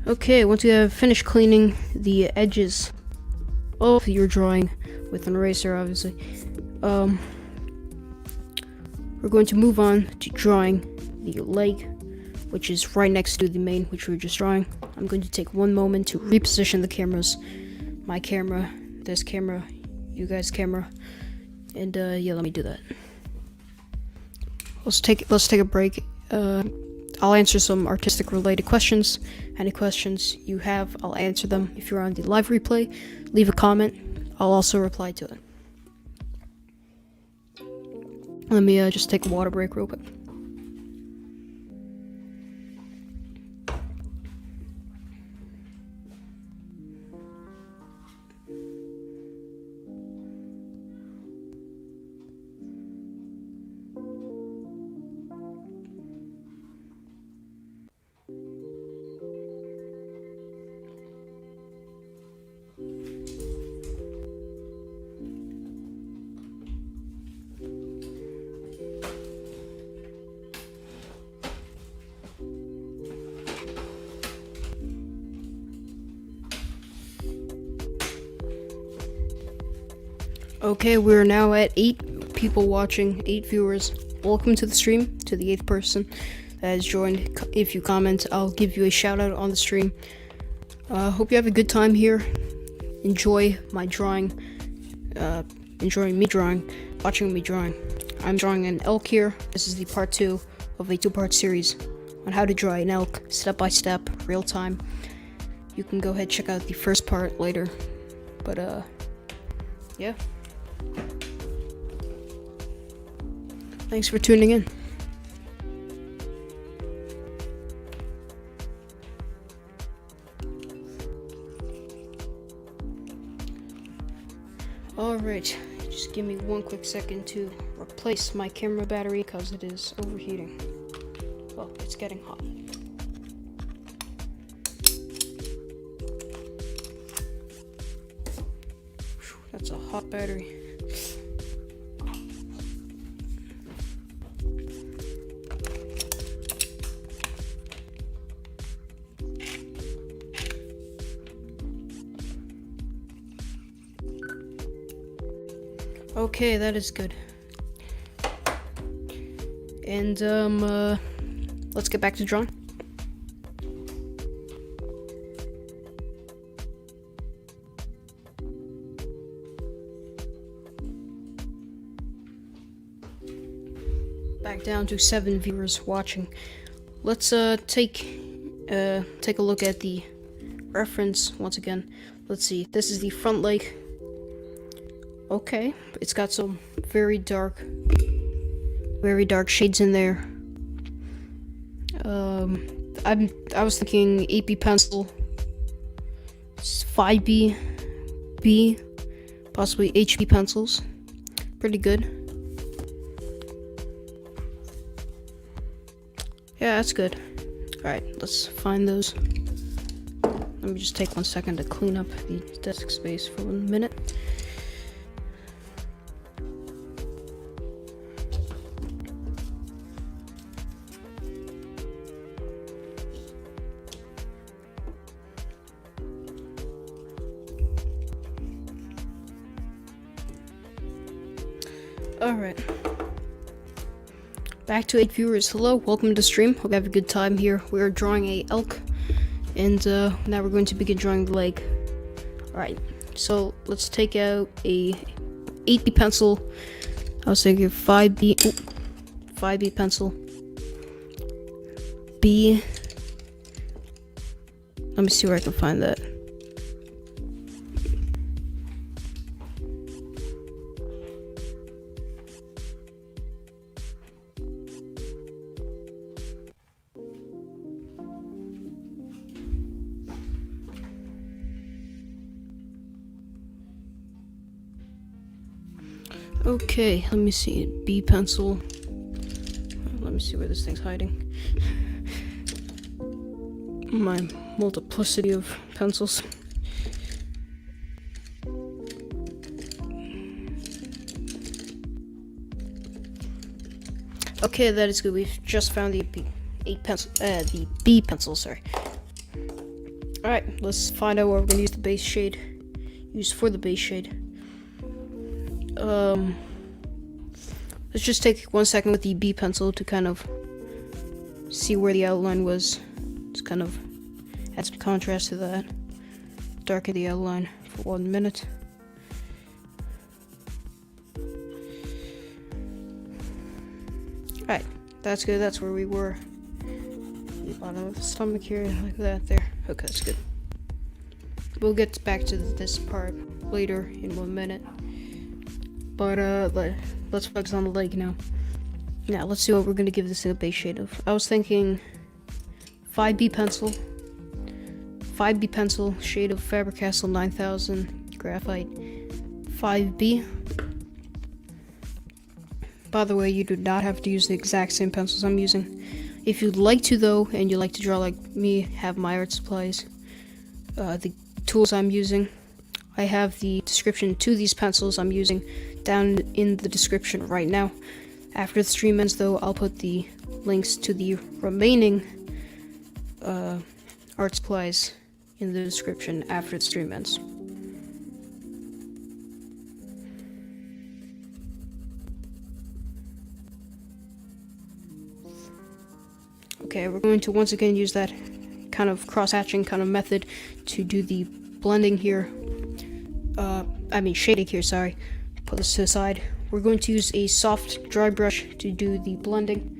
Okay, once you have finished cleaning the edges of your drawing with an eraser, obviously, we're going to move on to drawing the leg, which is right next to the main, which we were just drawing. I'm going to take one moment to reposition the cameras. My camera, this camera, you guys' camera, and yeah, let me do that. Let's take a break. I'll answer some artistic related questions. Any questions you have, I'll answer them. If you're on the live replay, leave a comment. I'll also reply to it. Let me just take a water break real quick. Okay, we're now at 8 people watching, 8 viewers. Welcome to the stream, to the 8th person that has joined. If you comment, I'll give you a shout out on the stream. Hope you have a good time here. Enjoy my drawing, enjoying me drawing, watching me drawing. I'm drawing an elk here. This is the part 2 of a 2-part series on how to draw an elk, step by step, real time. You can go ahead and check out the first part later, but yeah. Thanks for tuning in. Alright, just give me one quick second to replace my camera battery because it is overheating. Well, it's getting hot. That's a hot battery. Okay, that is good. And let's get back to drawing. Back down to 7 viewers watching. Let's take a look at the reference once again. Let's see. This is the front leg. Okay, it's got some very dark shades in there. I was thinking 8B pencil, 5B, B, possibly HB pencils. Pretty good. Yeah, that's good. Alright, let's find those. Let me just take 1 second to clean up the desk space for 1 minute. Alright. Back to 8 viewers. Hello, welcome to stream. Hope you have a good time here. We are drawing a elk, and now we're going to begin drawing the leg. Alright, so let's take out a 8B pencil. I was thinking 5B pencil. B. Let me see where I can find that. Okay, let me see. B pencil. Let me see where this thing's hiding. My multiplicity of pencils. Okay, that is good. We've just found the B pencil. Sorry. All right, let's find out what we're gonna use the base shade. Use for the base shade. Let's just take 1 second with the B pencil to kind of see where the outline was. Just kind of add some contrast to that. Darken the outline for 1 minute. Alright, that's good. That's where we were. The bottom of the stomach here, like that there. Okay, that's good. We'll get back to this part later in 1 minute. But let's focus on the leg now. Now let's see what we're gonna give this a base shade of. I was thinking 5B pencil, shade of Faber-Castell 9000 graphite, 5B. By the way, you do not have to use the exact same pencils I'm using. If you'd like to though, and you like to draw like me, have my art supplies, the tools I'm using, I have the description to these pencils I'm using down in the description right now. After the stream ends though, I'll put the links to the remaining art supplies in the description after the stream ends. Okay, we're going to once again use that kind of cross-hatching kind of method to do the blending here. Shading here, sorry. Put this to the side. We're going to use a soft dry brush to do the blending.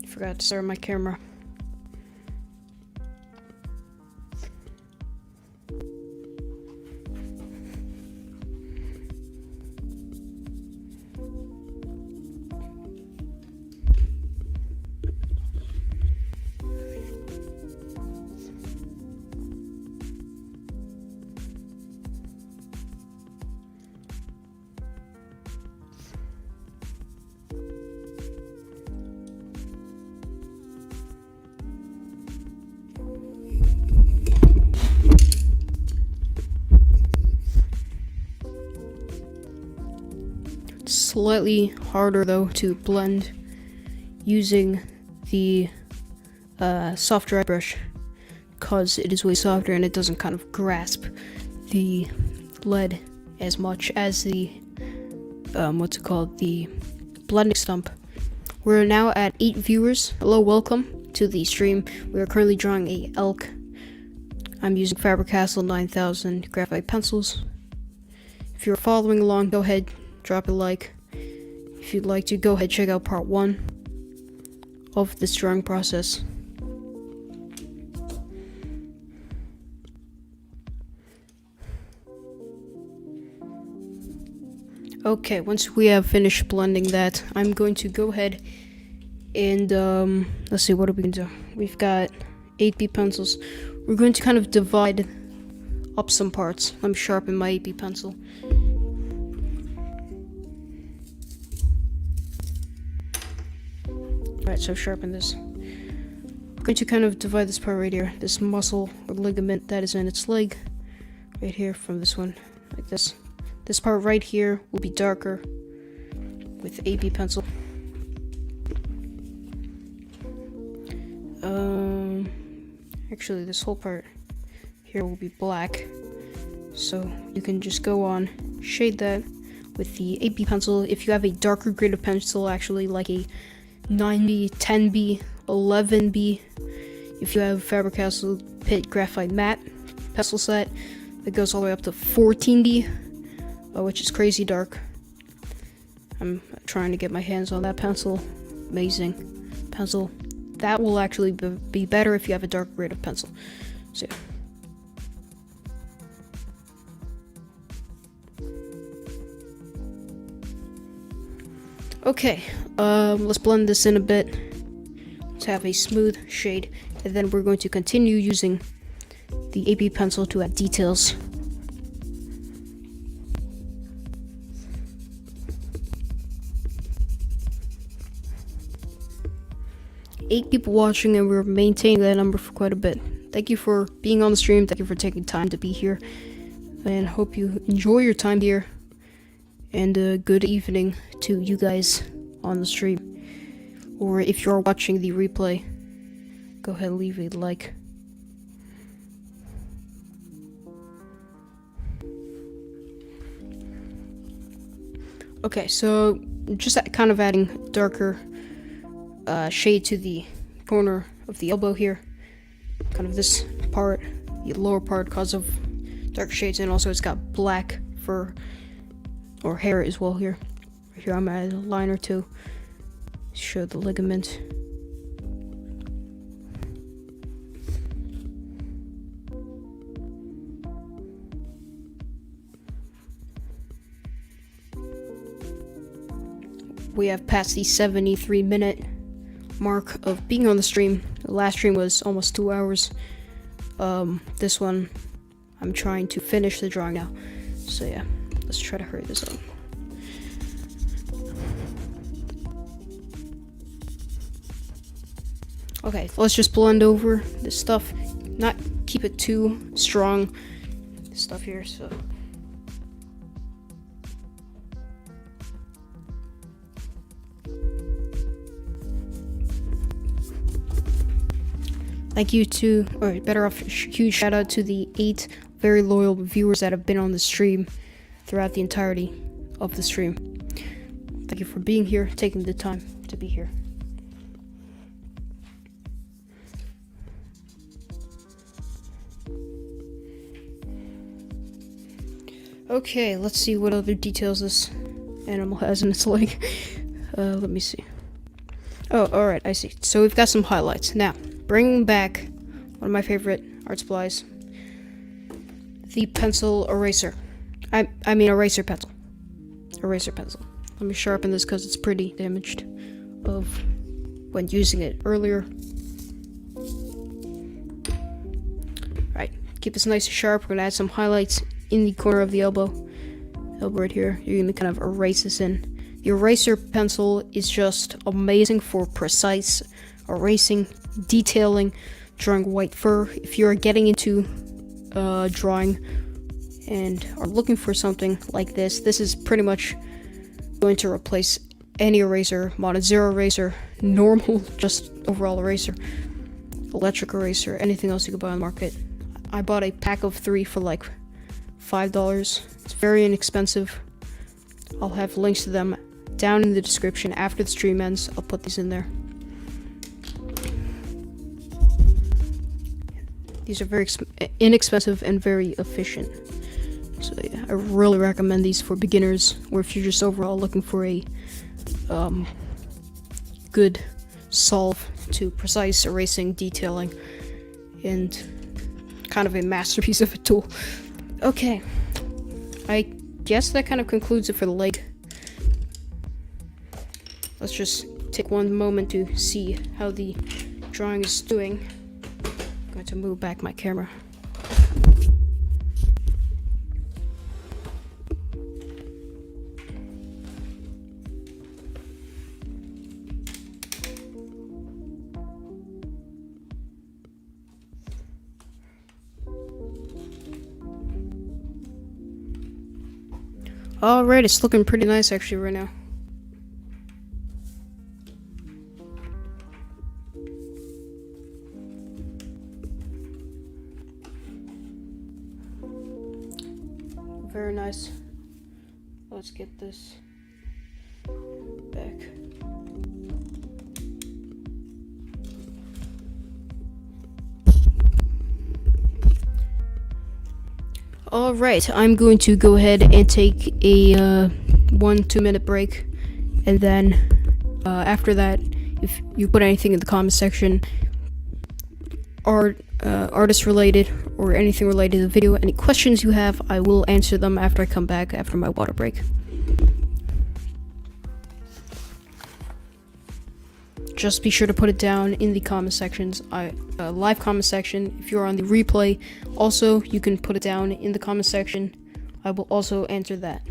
Forgot to start my camera. Slightly harder though to blend using the soft dry brush, because it is way softer and it doesn't kind of grasp the lead as much as the the blending stump. We're now at 8 viewers. Hello, welcome to the stream. We are currently drawing a elk. I'm using Faber-Castell 9000 graphite pencils. If you're following along, go ahead, drop a like. If you'd like to, go ahead, check out part 1 of this drawing process. Okay, once we have finished blending that, I'm going to go ahead and, let's see, what are we going to do? We've got 8B pencils. We're going to kind of divide up some parts. Let me sharpen my 8B pencil. Alright, so sharpen this. I'm going to kind of divide this part right here. This muscle or ligament that is in its leg. Right here from this one. Like this. This part right here will be darker with 8B pencil. Actually, this whole part here will be black. So you can just go on, shade that, with the 8B pencil. If you have a darker grade of pencil, actually like a 9B, 10B, 11B, if you have Faber-Castell Pitt Graphite Matte pencil set, that goes all the way up to 14D, which is crazy dark. I'm trying to get my hands on that pencil. Amazing pencil. That will actually be better if you have a dark grade of pencil. So yeah. Okay, let's blend this in a bit to have a smooth shade, and then we're going to continue using the 8B pencil to add details. Eight people watching, and we're maintaining that number for quite a bit. Thank you for being on the stream. Thank you for taking time to be here, and hope you enjoy your time here. And good evening to you guys on the stream, or if you're watching the replay, go ahead and leave a like. Okay, so just kind of adding darker shade to the corner of the elbow here, kind of this part, the lower part, because of dark shades, and also it's got black fur or hair as well here. Right here I'm adding a line or two, show the ligament. We have passed the 73-minute mark of being on the stream. The last stream was almost 2 hours. This one, I'm trying to finish the drawing now. So yeah, let's try to hurry this up. Okay, let's just blend over this stuff. Not keep it too strong, this stuff here, so. Thank you to, or better off, huge shout out to the 8 very loyal viewers that have been on the stream throughout the entirety of the stream. Thank you for being here, taking the time to be here. Okay, let's see what other details this animal has in its leg. Let me see. Oh, alright, I see. So we've got some highlights. Now, bringing back one of my favorite art supplies, the pencil eraser. I mean eraser pencil. Eraser pencil. Let me sharpen this because it's pretty damaged of when using it earlier. Alright, keep this nice and sharp. We're gonna add some highlights in the corner of the elbow right here. You're gonna kind of erase this in. The eraser pencil is just amazing for precise erasing, detailing, drawing white fur. If you're getting into drawing and are looking for something like this, this is pretty much going to replace any eraser, Mono Zero eraser, normal, just overall eraser, electric eraser, anything else you could buy on the market. I bought a pack of 3 for like $5. It's very inexpensive. I'll have links to them down in the description after the stream ends. I'll put these in there. These are very inexpensive and very efficient. So yeah, I really recommend these for beginners, or if you're just overall looking for a good solve to precise erasing, detailing, and kind of a masterpiece of a tool. Okay, I guess that kind of concludes it for the leg. Let's just take one moment to see how the drawing is doing. I'm going to move back my camera. Alright, it's looking pretty nice actually right now. Very nice. let's get this back. Alright, I'm going to go ahead and take a 1-2 minute break, and then after that, if you put anything in the comment section, artist related or anything related to the video, any questions you have, I will answer them after I come back after my water break. Just be sure to put it down in the comment sections, live comment section. If you're on the replay, also you can put it down in the comment section. I will also answer that.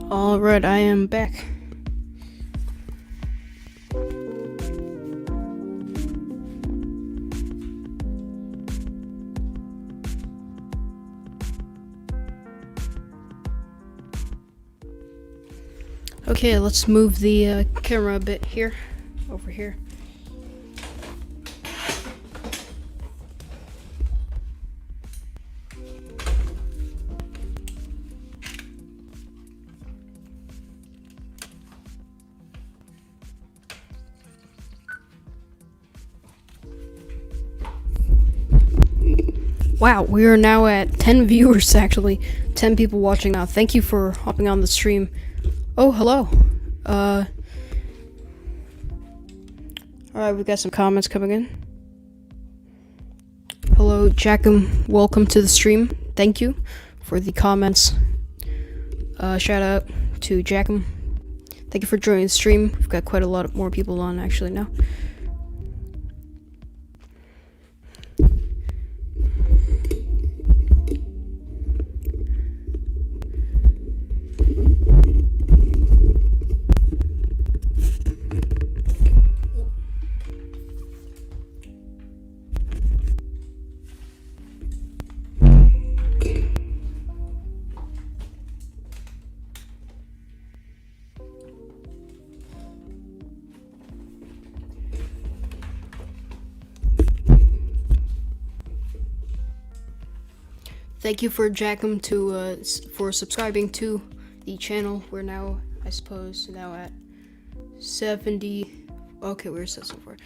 Alright, I am back. Okay, let's move the camera a bit here, over here. Wow, we are now at 10 viewers, actually. 10 people watching now. Thank you for hopping on the stream. Oh, hello. Alright, we got some comments coming in. Hello, Jackum. Welcome to the stream. Thank you for the comments. Shout out to Jackum. Thank you for joining the stream. We've got quite a lot more people on, actually, now. Thank you for Jackum for subscribing to the channel. We're now, I suppose, now at 70. Okay, where's that so far?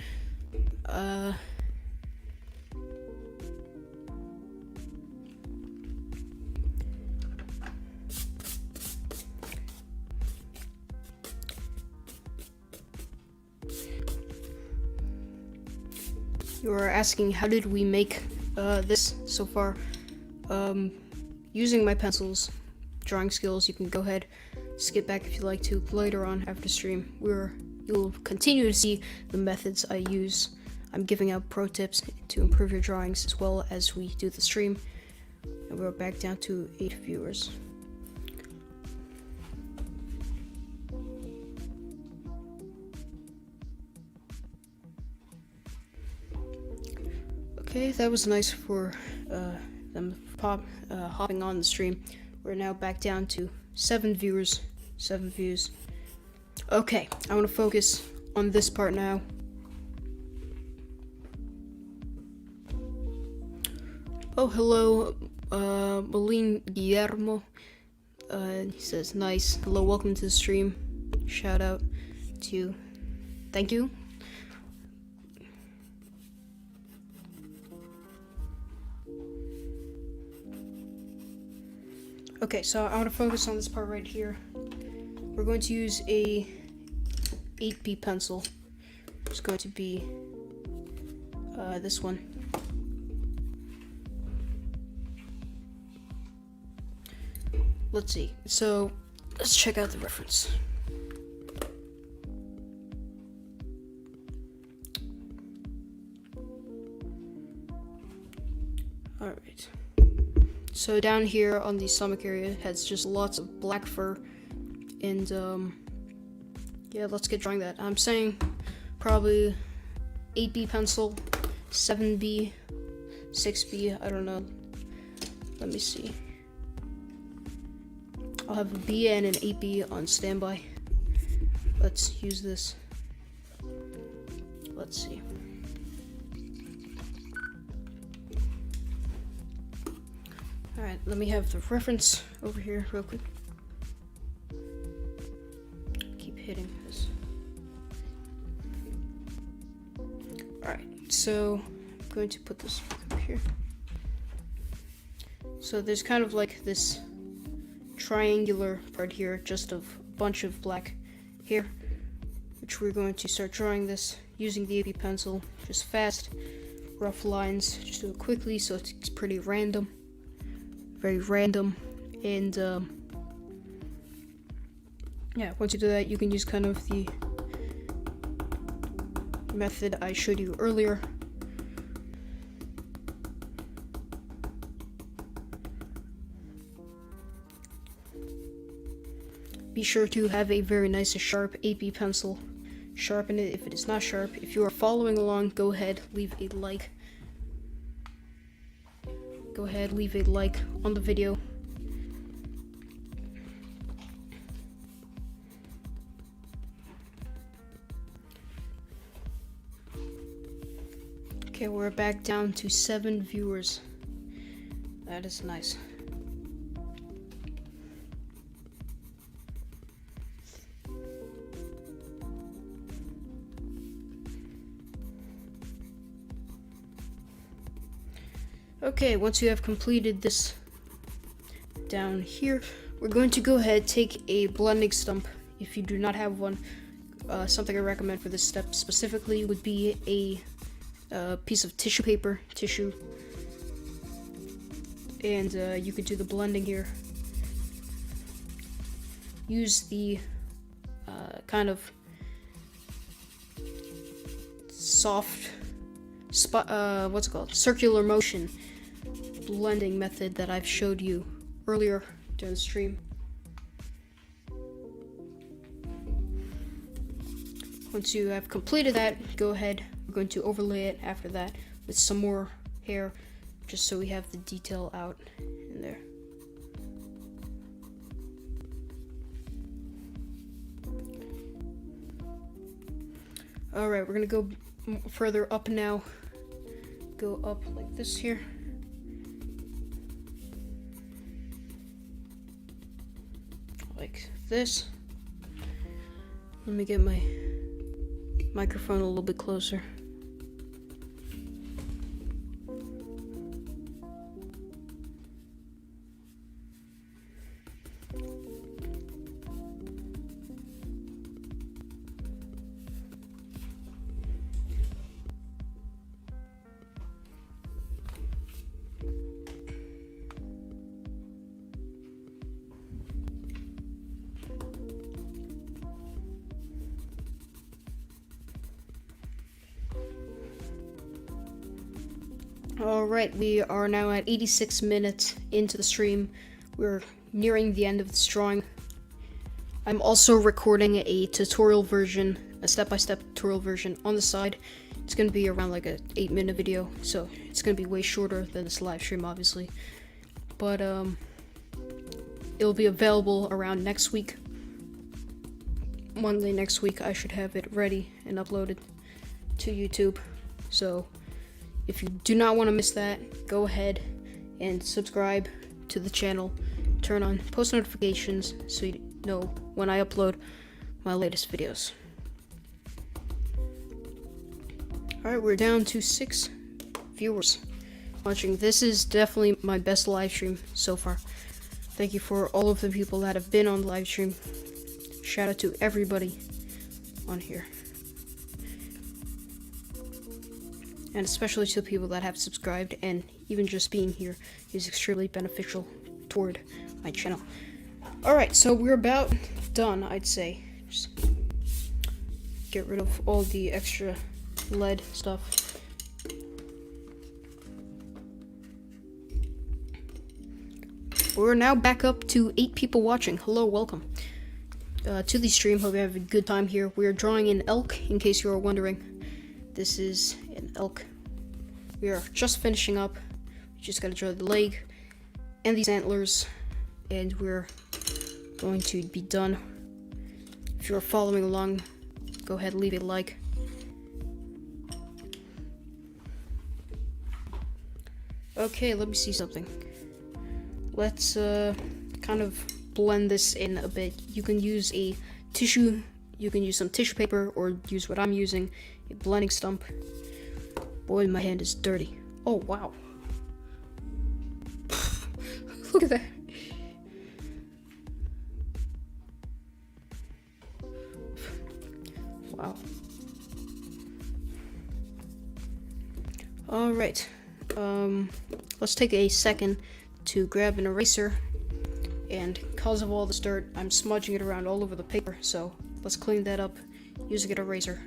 You are asking how did we make this so far? Using my pencils, drawing skills. You can go ahead, skip back if you like to later on after stream. You'll continue to see the methods I use. I'm giving out pro tips to improve your drawings as well as we do the stream. And we're back down to 8 viewers. Okay, that was nice for them hopping on the stream. We're now back down to 7 viewers, 7 views. Okay, I want to focus on this part now. Oh, hello, Malin Guillermo. He says, nice. Hello, welcome to the stream. Shout out to you. Thank you. Okay, so I want to focus on this part right here. We're going to use a 8B pencil. It's going to be this one. Let's see. So let's check out the reference. Alright. So down here on the stomach area has just lots of black fur, and yeah, let's get drawing that. I'm saying probably 8B pencil, 7B, 6B, I don't know. Let me see. I'll have a B and an 8B on standby. Let's use this. Let's see. Alright, let me have the reference over here real quick. Keep hitting this. Alright, so I'm going to put this up here. So there's kind of like this triangular part here, just of a bunch of black here, which we're going to start drawing this using the 8B pencil. Just fast, rough lines, just do it quickly so it's pretty random. Very random, and yeah, once you do that, you can use kind of the method I showed you earlier. Be sure to have a very nice sharp 8B pencil. Sharpen it if it is not sharp. If you are following along, go ahead, leave a like. Go ahead, leave a like on the video. Okay, we're back down to 7 viewers. That is nice. Okay, once you have completed this down here, we're going to go ahead, take a blending stump. If you do not have one, something I recommend for this step specifically would be a piece of tissue paper, and you could do the blending here. Use the kind of soft what's it called? Circular motion blending method that I've showed you earlier during the stream. Once you have completed that, go ahead. We're going to overlay it after that with some more hair, just so we have the detail out in there. Alright, we're gonna go further up now. Go up like this here. Like this. Let me get my microphone a little bit closer. Alright, we are now at 86 minutes into the stream. We're nearing the end of this drawing. I'm also recording a tutorial version, a step-by-step tutorial version on the side. It's going to be around like a 8-minute video, so it's going to be way shorter than this live stream, obviously. But it'll be available around next week. Monday next week, I should have it ready and uploaded to YouTube. So if you do not want to miss that, go ahead, and subscribe to the channel. Turn on post notifications so you know when I upload my latest videos. Alright, we're down to 6 viewers watching. This is definitely my best live stream so far. Thank you for all of the people that have been on the live stream. Shout out to everybody on here. And especially to the people that have subscribed, and even just being here is extremely beneficial toward my channel. Alright, so we're about done, I'd say. Just get rid of all the extra lead stuff. We're now back up to 8 people watching. Hello, welcome to the stream. Hope you have a good time here. We're drawing an elk, in case you are wondering. This is an elk. We are just finishing up. We just gotta draw the leg and these antlers, and we're going to be done. If you're following along, go ahead and leave a like. Okay, let me see something. Let's kind of blend this in a bit. You can use a tissue, you can use some tissue paper, or use what I'm using, a blending stump. Boy, my hand is dirty. Oh, wow. Look at that. Wow. Alright. Let's take a second to grab an eraser. And because of all this dirt, I'm smudging it around all over the paper. So let's clean that up using an eraser.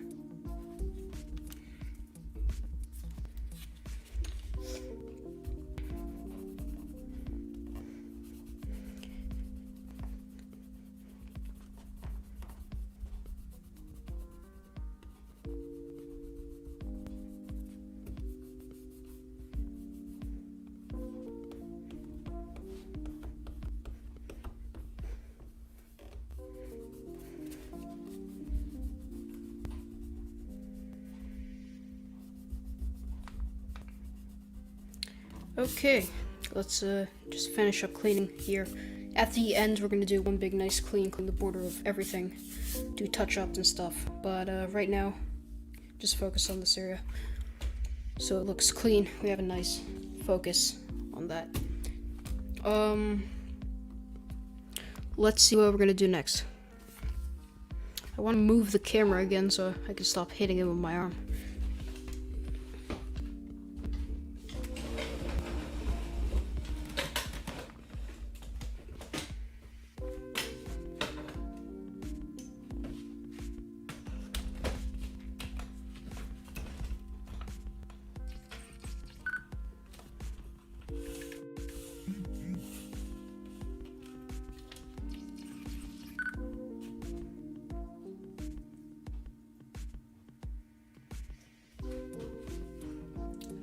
Okay, let's just finish up cleaning here. At the end, we're gonna do one big nice clean the border of everything, do touch-ups and stuff. But right now, just focus on this area so it looks clean. We have a nice focus on that. Let's see what we're gonna do next. I want to move the camera again so I can stop hitting it with my arm.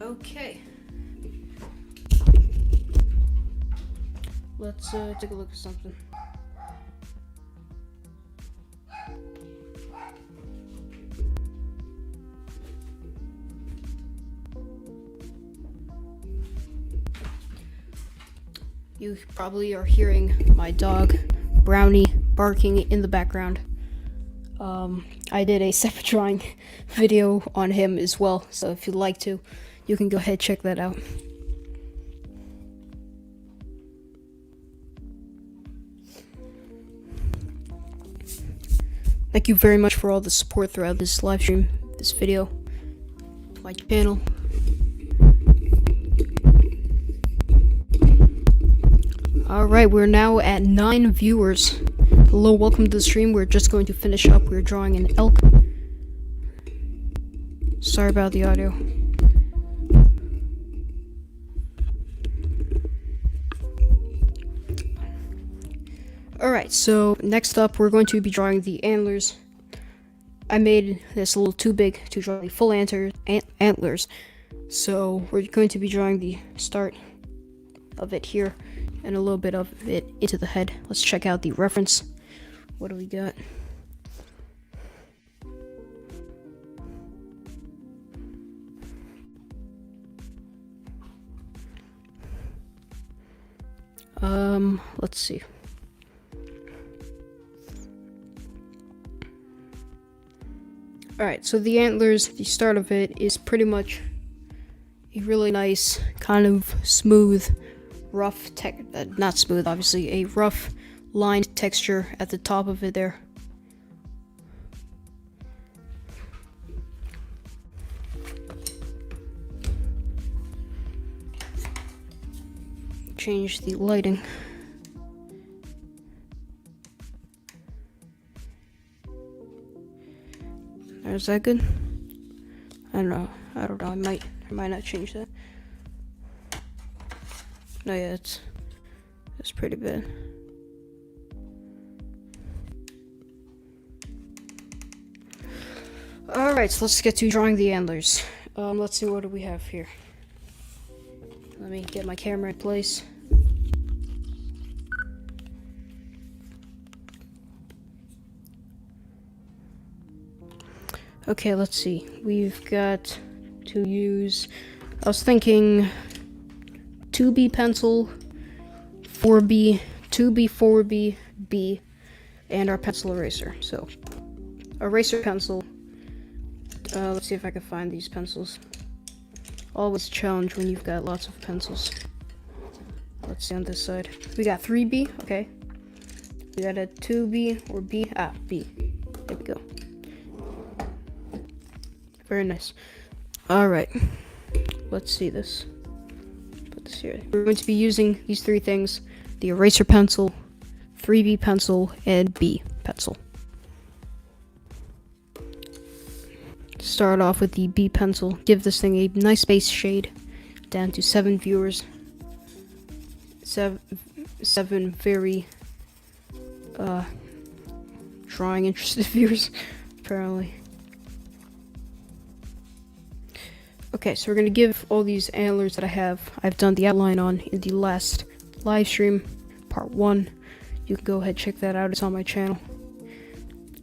Okay. Let's take a look at something. You probably are hearing my dog, Brownie, barking in the background. I did a separate drawing video on him as well, so if you'd like to, you can go ahead and check that out. Thank you very much for all the support throughout this live stream, this video, my channel. Alright, we're now at 9 viewers. Hello, welcome to the stream. We're just going to finish up. We're drawing an elk. Sorry about the audio. Alright, so next up we're going to be drawing the antlers. I made this a little too big to draw the full antlers. So we're going to be drawing the start of it here and a little bit of it into the head. Let's check out the reference. What do we got? Let's see. Alright, so the antlers, the start of it is pretty much a really nice, kind of smooth, rough, not smooth, obviously, a rough lined texture at the top of it there. Change the lighting. Is that good? I don't know. I might not change that. No, yeah, it's pretty bad. Alright, so let's get to drawing the antlers. Let's see, what do we have here? Let me get my camera in place. Okay, let's see. We've got to use, I was thinking 2B pencil, 4B, 2B, 4B, B, and our pencil eraser. So, eraser pencil. Let's see if I can find these pencils. Always a challenge when you've got lots of pencils. Let's see on this side. We got 3B, okay. We got a 2B or B. B. There we go. Very nice. Alright. Let's see this. Put this here. We're going to be using these three things: the eraser pencil, 3B pencil, and B pencil. Start off with the B pencil. Give this thing a nice base shade down to 7 viewers. Seven very drawing interested viewers, apparently. Okay, so we're gonna give all these antlers that I've done the outline on in the last live stream, part 1. You can go ahead and check that out, it's on my channel.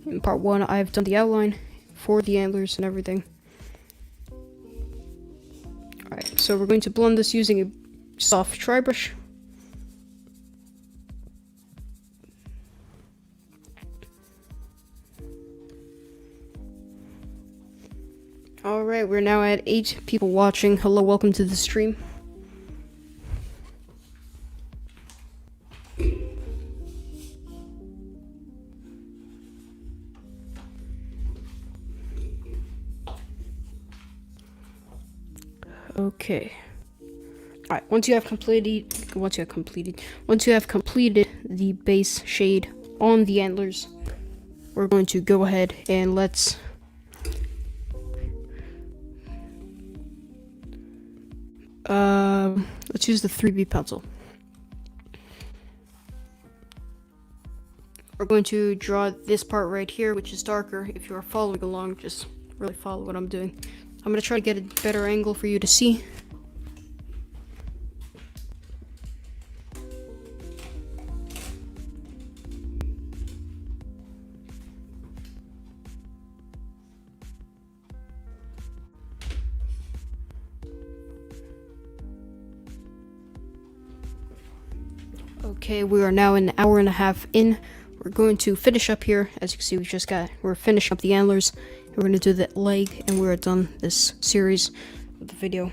In part 1, I've done the outline for the antlers and everything. Alright, so we're going to blend this using a soft dry brush. Alright, we're now at 8 people watching. Hello, welcome to the stream. Okay. Alright, once you have completed the base shade on the antlers, we're going to go ahead and let's use the 3B pencil. We're going to draw this part right here, which is darker. If you are following along, just really follow what I'm doing. I'm going to try to get a better angle for you to see. Okay, we are now an hour and a half in. We're going to finish up here. As you can see, we're finishing up the antlers. We're going to do the leg, and we're done this series with the video.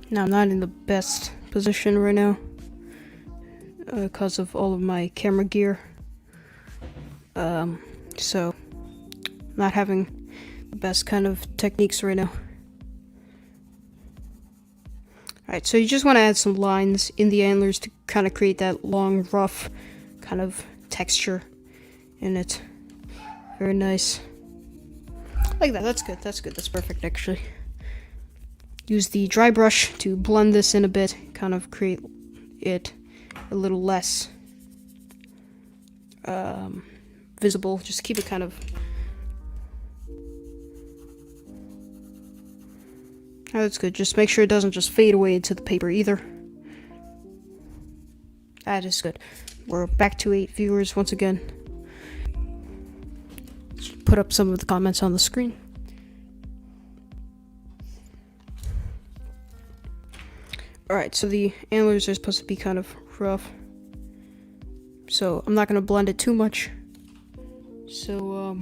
Now, I'm not in the best position right now because of all of my camera gear. So not having the best kind of techniques right now. Alright, so you just want to add some lines in the antlers to kind of create that long, rough kind of texture in it. Very nice. Like that, that's good, that's perfect actually. Use the dry brush to blend this in a bit, kind of create it a little less visible. Just keep it kind of... Oh, that's good. Just make sure it doesn't just fade away into the paper either. That is good. We're back to 8 viewers once again. put up some of the comments on the screen. Alright, so the antlers are supposed to be kind of rough, so I'm not going to blend it too much. So,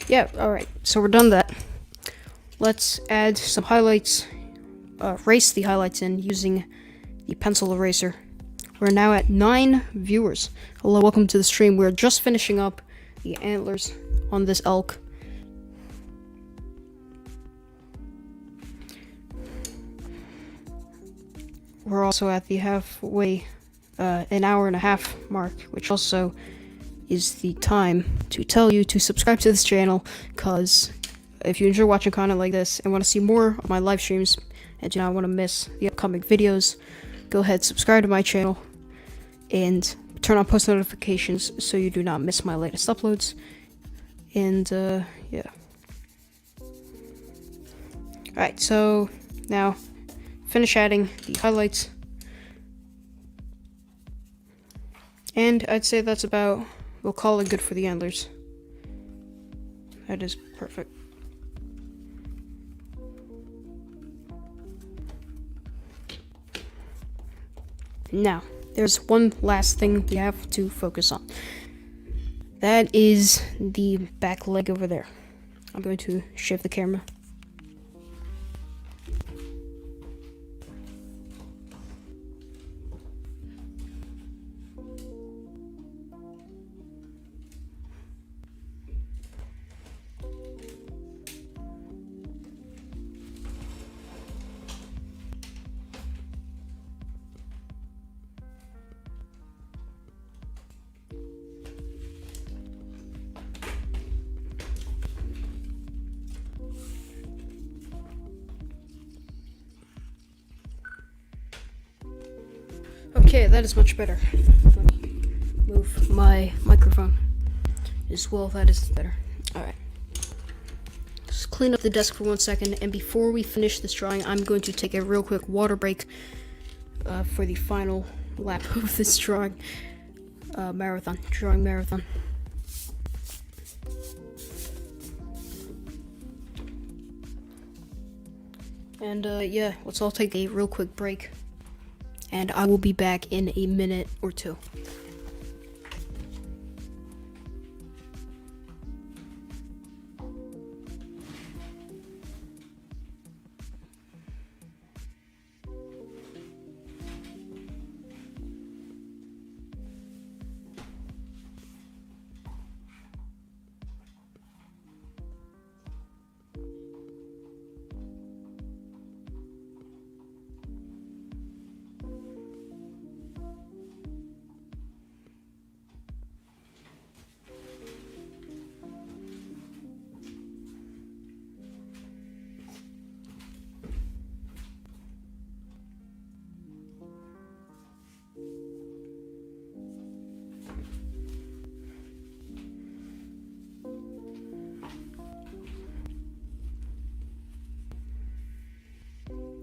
yeah, alright, so we're done that. Let's add some highlights, erase the highlights in using the pencil eraser. We're now at 9 viewers. Hello, welcome to the stream. We're just finishing up the antlers on this elk. We're also at the halfway, an hour and a half mark, which also is the time to tell you to subscribe to this channel, because if you enjoy watching content like this and want to see more of my live streams and do not want to miss the upcoming videos, go ahead, subscribe to my channel and turn on post notifications so you do not miss my latest uploads. And yeah. Alright, so now finish adding the highlights, and I'd say that's about, we'll call it good for the antlers. That is perfect. Now, there's one last thing we have to focus on. That is the back leg over there. I'm going to shift the camera. Okay, that is much better. Let me move my microphone as well. That is better. Alright. Just clean up the desk for 1 second, and before we finish this drawing, I'm going to take a real quick water break for the final lap of this drawing marathon. And yeah, let's all take a real quick break, and I will be back in a minute or two.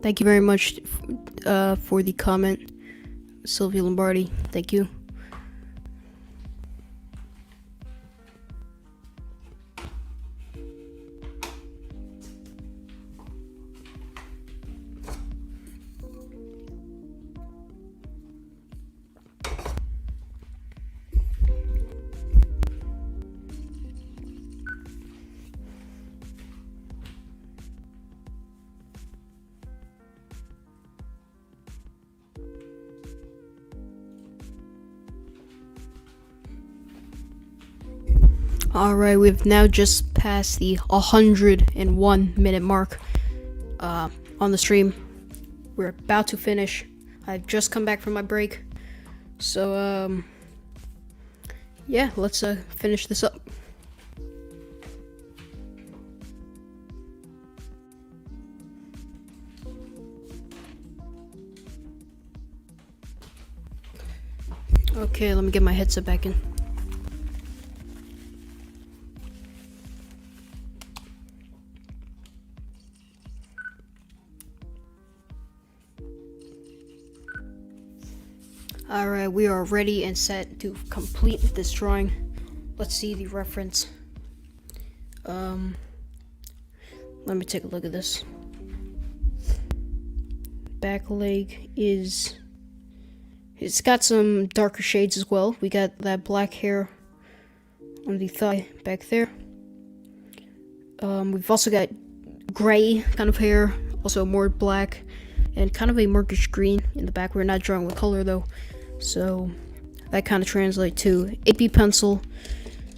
Thank you very much for the comment, Sylvia Lombardi. Thank you. Alright, we've now just passed the 101 minute mark on the stream. We're about to finish. I've just come back from my break. So, yeah, let's finish this up. Okay, let me get my headset back in. Alright, we are ready and set to complete this drawing. Let's see the reference. Let me take a look at this. Back leg is... It's got some darker shades as well. We got that black hair on the thigh back there. We've also got gray kind of hair, also more black, and kind of a murkish green in the back. We're not drawing with color though, so that kind of translates to 8B pencil,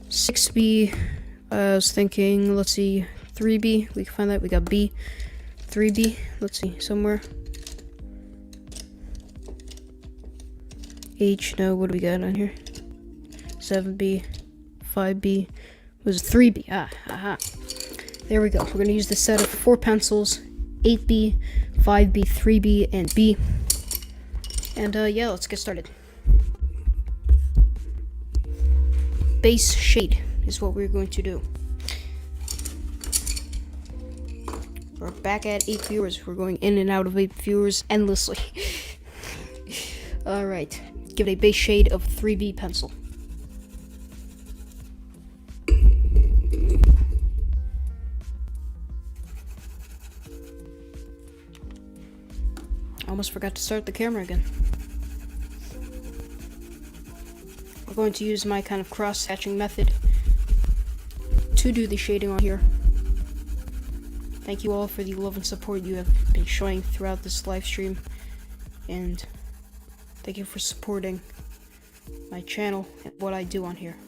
6B. I was thinking, let's see, 3B. We can find that. We got B, 3B. Let's see, somewhere. H, no, what do we got on here? 7B, 5B, was 3B. Aha. There we go. We're going to use the set of 4 pencils, 8B, 5B, 3B, and B. And yeah, let's get started. Base shade is what we're going to do. We're back at 8 viewers. We're going in and out of 8 viewers endlessly. Alright, give it a base shade of 3B pencil. Almost forgot to start the camera again. We're going to use my kind of cross-hatching method to do the shading on here. Thank you all for the love and support you have been showing throughout this live stream, and thank you for supporting my channel and what I do on here.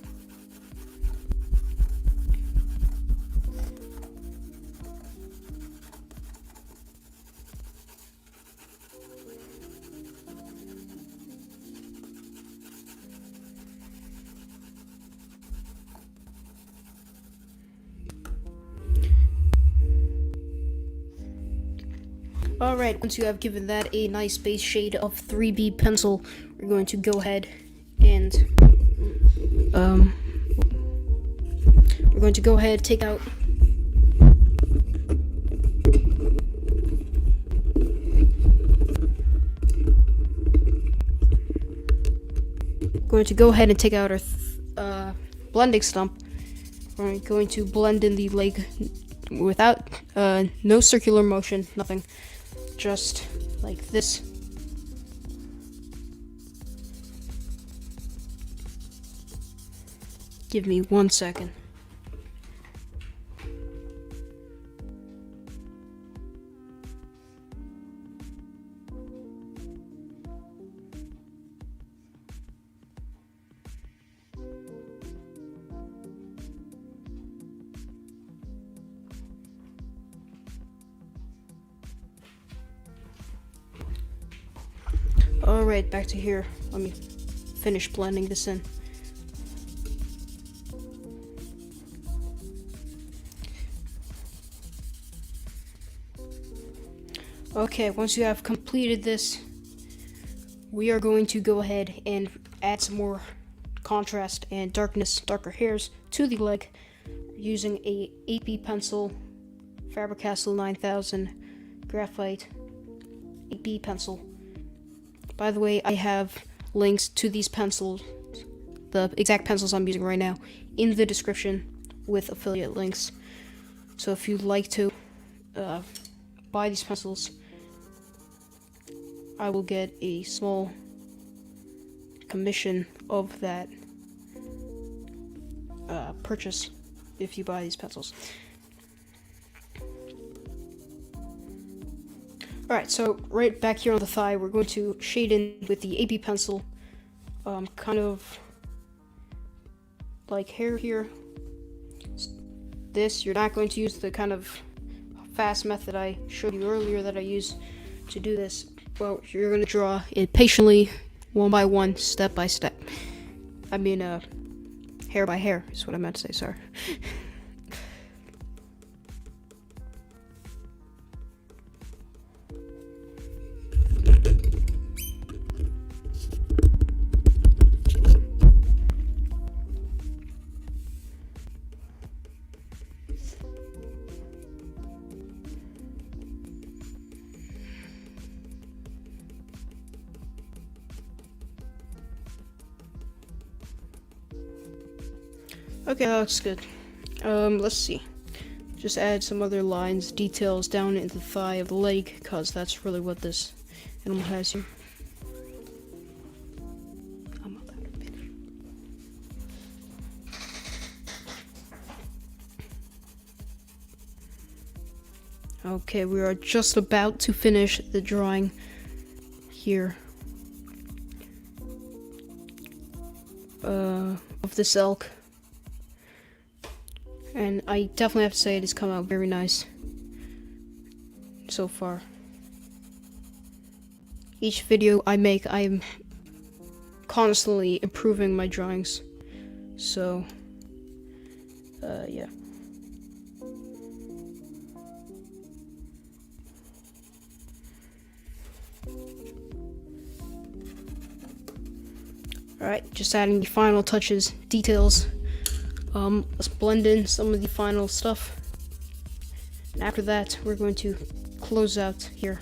Alright, once you have given that a nice base shade of 3B pencil, we're going to go ahead and take out our blending stump. We're going to blend in the leg without no circular motion, nothing. Just like this. Give me 1 second. Alright, back to here. Let me finish blending this in. Okay, once you have completed this, we are going to go ahead and add some more contrast and darker hairs to the leg using a 8B pencil, Faber-Castell 9000 graphite 8B pencil. By the way, I have links to these pencils, the exact pencils I'm using right now, in the description with affiliate links. So if you'd like to buy these pencils, I will get a small commission of that purchase if you buy these pencils. Alright, so right back here on the thigh, we're going to shade in with the 8B pencil, kind of like hair here. This, you're not going to use the kind of fast method I showed you earlier that I use to do this. Well, you're going to draw it patiently, one by one, step by step. I mean, hair by hair is what I meant to say, sorry. Okay, that looks good. Let's see. Just add some other lines, details down into the thigh of the leg, cause that's really what this animal has here. I'm about to finish. Okay, we are just about to finish the drawing here of this elk. And I definitely have to say it has come out very nice so far. Each video I make, I'm constantly improving my drawings. So, yeah. Alright, just adding the final touches, details. Let's blend in some of the final stuff. And after that, we're going to close out here.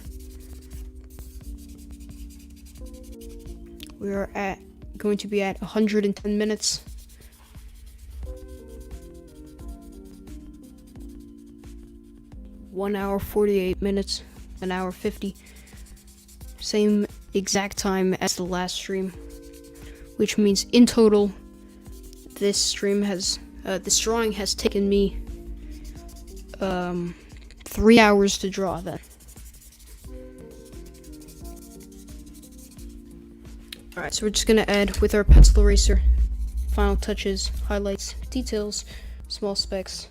We are going to be at 110 minutes. One hour 48 minutes, an hour 50. Same exact time as the last stream, which means in total, this drawing has taken me 3 hours to draw then. Alright, so we're just gonna add with our pencil eraser final touches, highlights, details, small specks,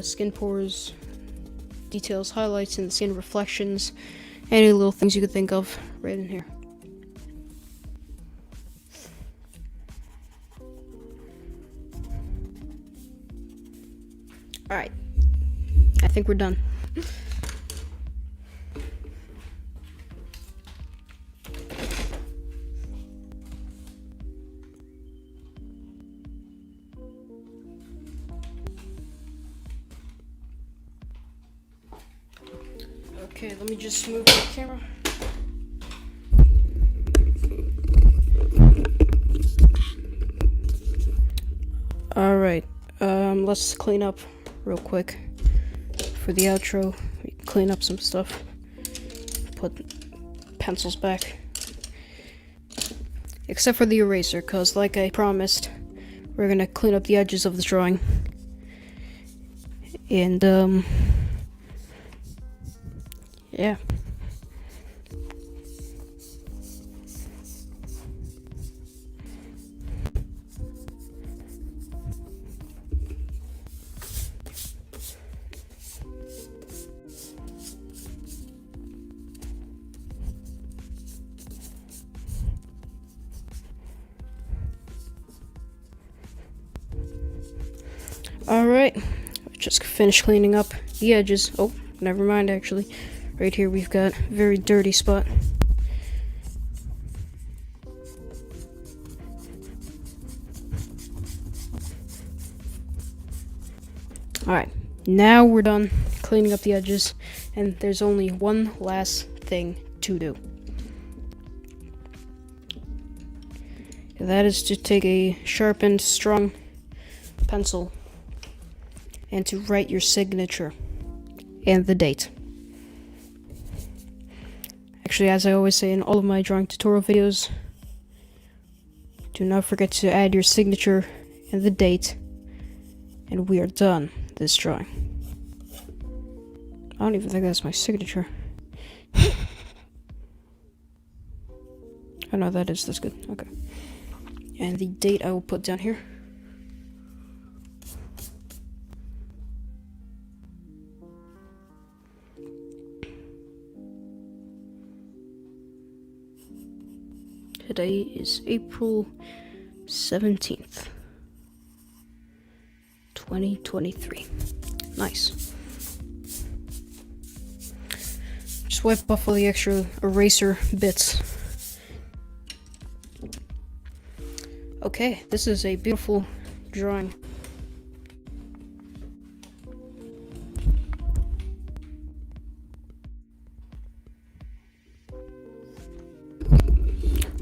skin pores, details, highlights, and the skin reflections, any little things you could think of right in here. Alright, I think we're done. Okay, let me just move the camera. Alright, let's clean up real quick for the outro. Clean up some stuff. Put pencils back. Except for the eraser, cause like I promised, we're gonna clean up the edges of the drawing. And yeah. Alright, just finished cleaning up the edges. Oh, never mind actually. Right here we've got a very dirty spot. Alright, now we're done cleaning up the edges, and there's only one last thing to do. And that is to take a sharpened, strong pencil and to write your signature and the date. Actually, as I always say in all of my drawing tutorial videos, do not forget to add your signature and the date, and we are done this drawing. I don't even think that's my signature. Oh no, that's good, okay. And the date I will put down here. Today is April 17th, 2023. Nice. Just wipe off all the extra eraser bits. Okay, this is a beautiful drawing.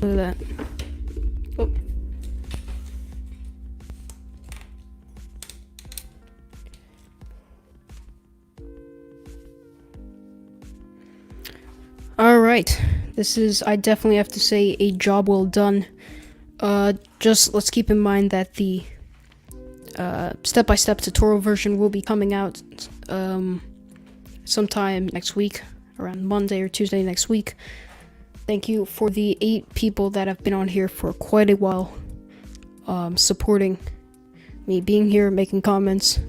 Look at that. Oh. Alright, this is, I definitely have to say, a job well done. Just let's keep in mind that the step-by-step tutorial version will be coming out sometime next week, around Monday or Tuesday next week. Thank you for the 8 people that have been on here for quite a while, supporting me being here, making comments.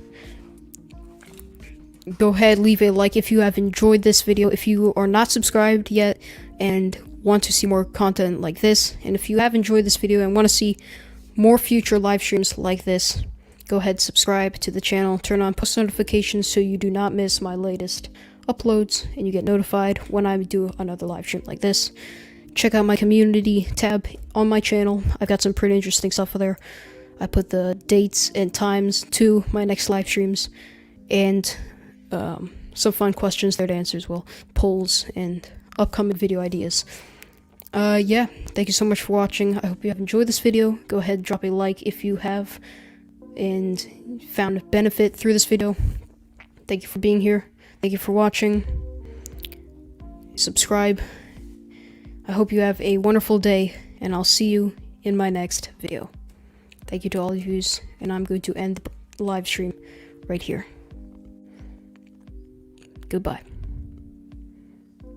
Go ahead, leave a like if you have enjoyed this video. If you are not subscribed yet and want to see more content like this, and if you have enjoyed this video and want to see more future live streams like this, go ahead, subscribe to the channel, turn on post notifications so you do not miss my latest uploads and you get notified when I do another live stream like this. Check out my community tab on my channel. I've got some pretty interesting stuff there. I put the dates and times to my next live streams, and some fun questions there to answer as well, polls and upcoming video ideas. Yeah, thank you so much for watching. I hope you have enjoyed this video. Go ahead, drop a like if you have and found benefit through this video. Thank you for being here. Thank you for watching. Subscribe. I hope you have a wonderful day, and I'll see you in my next video. Thank you to all of you, and I'm going to end the live stream right here. Goodbye.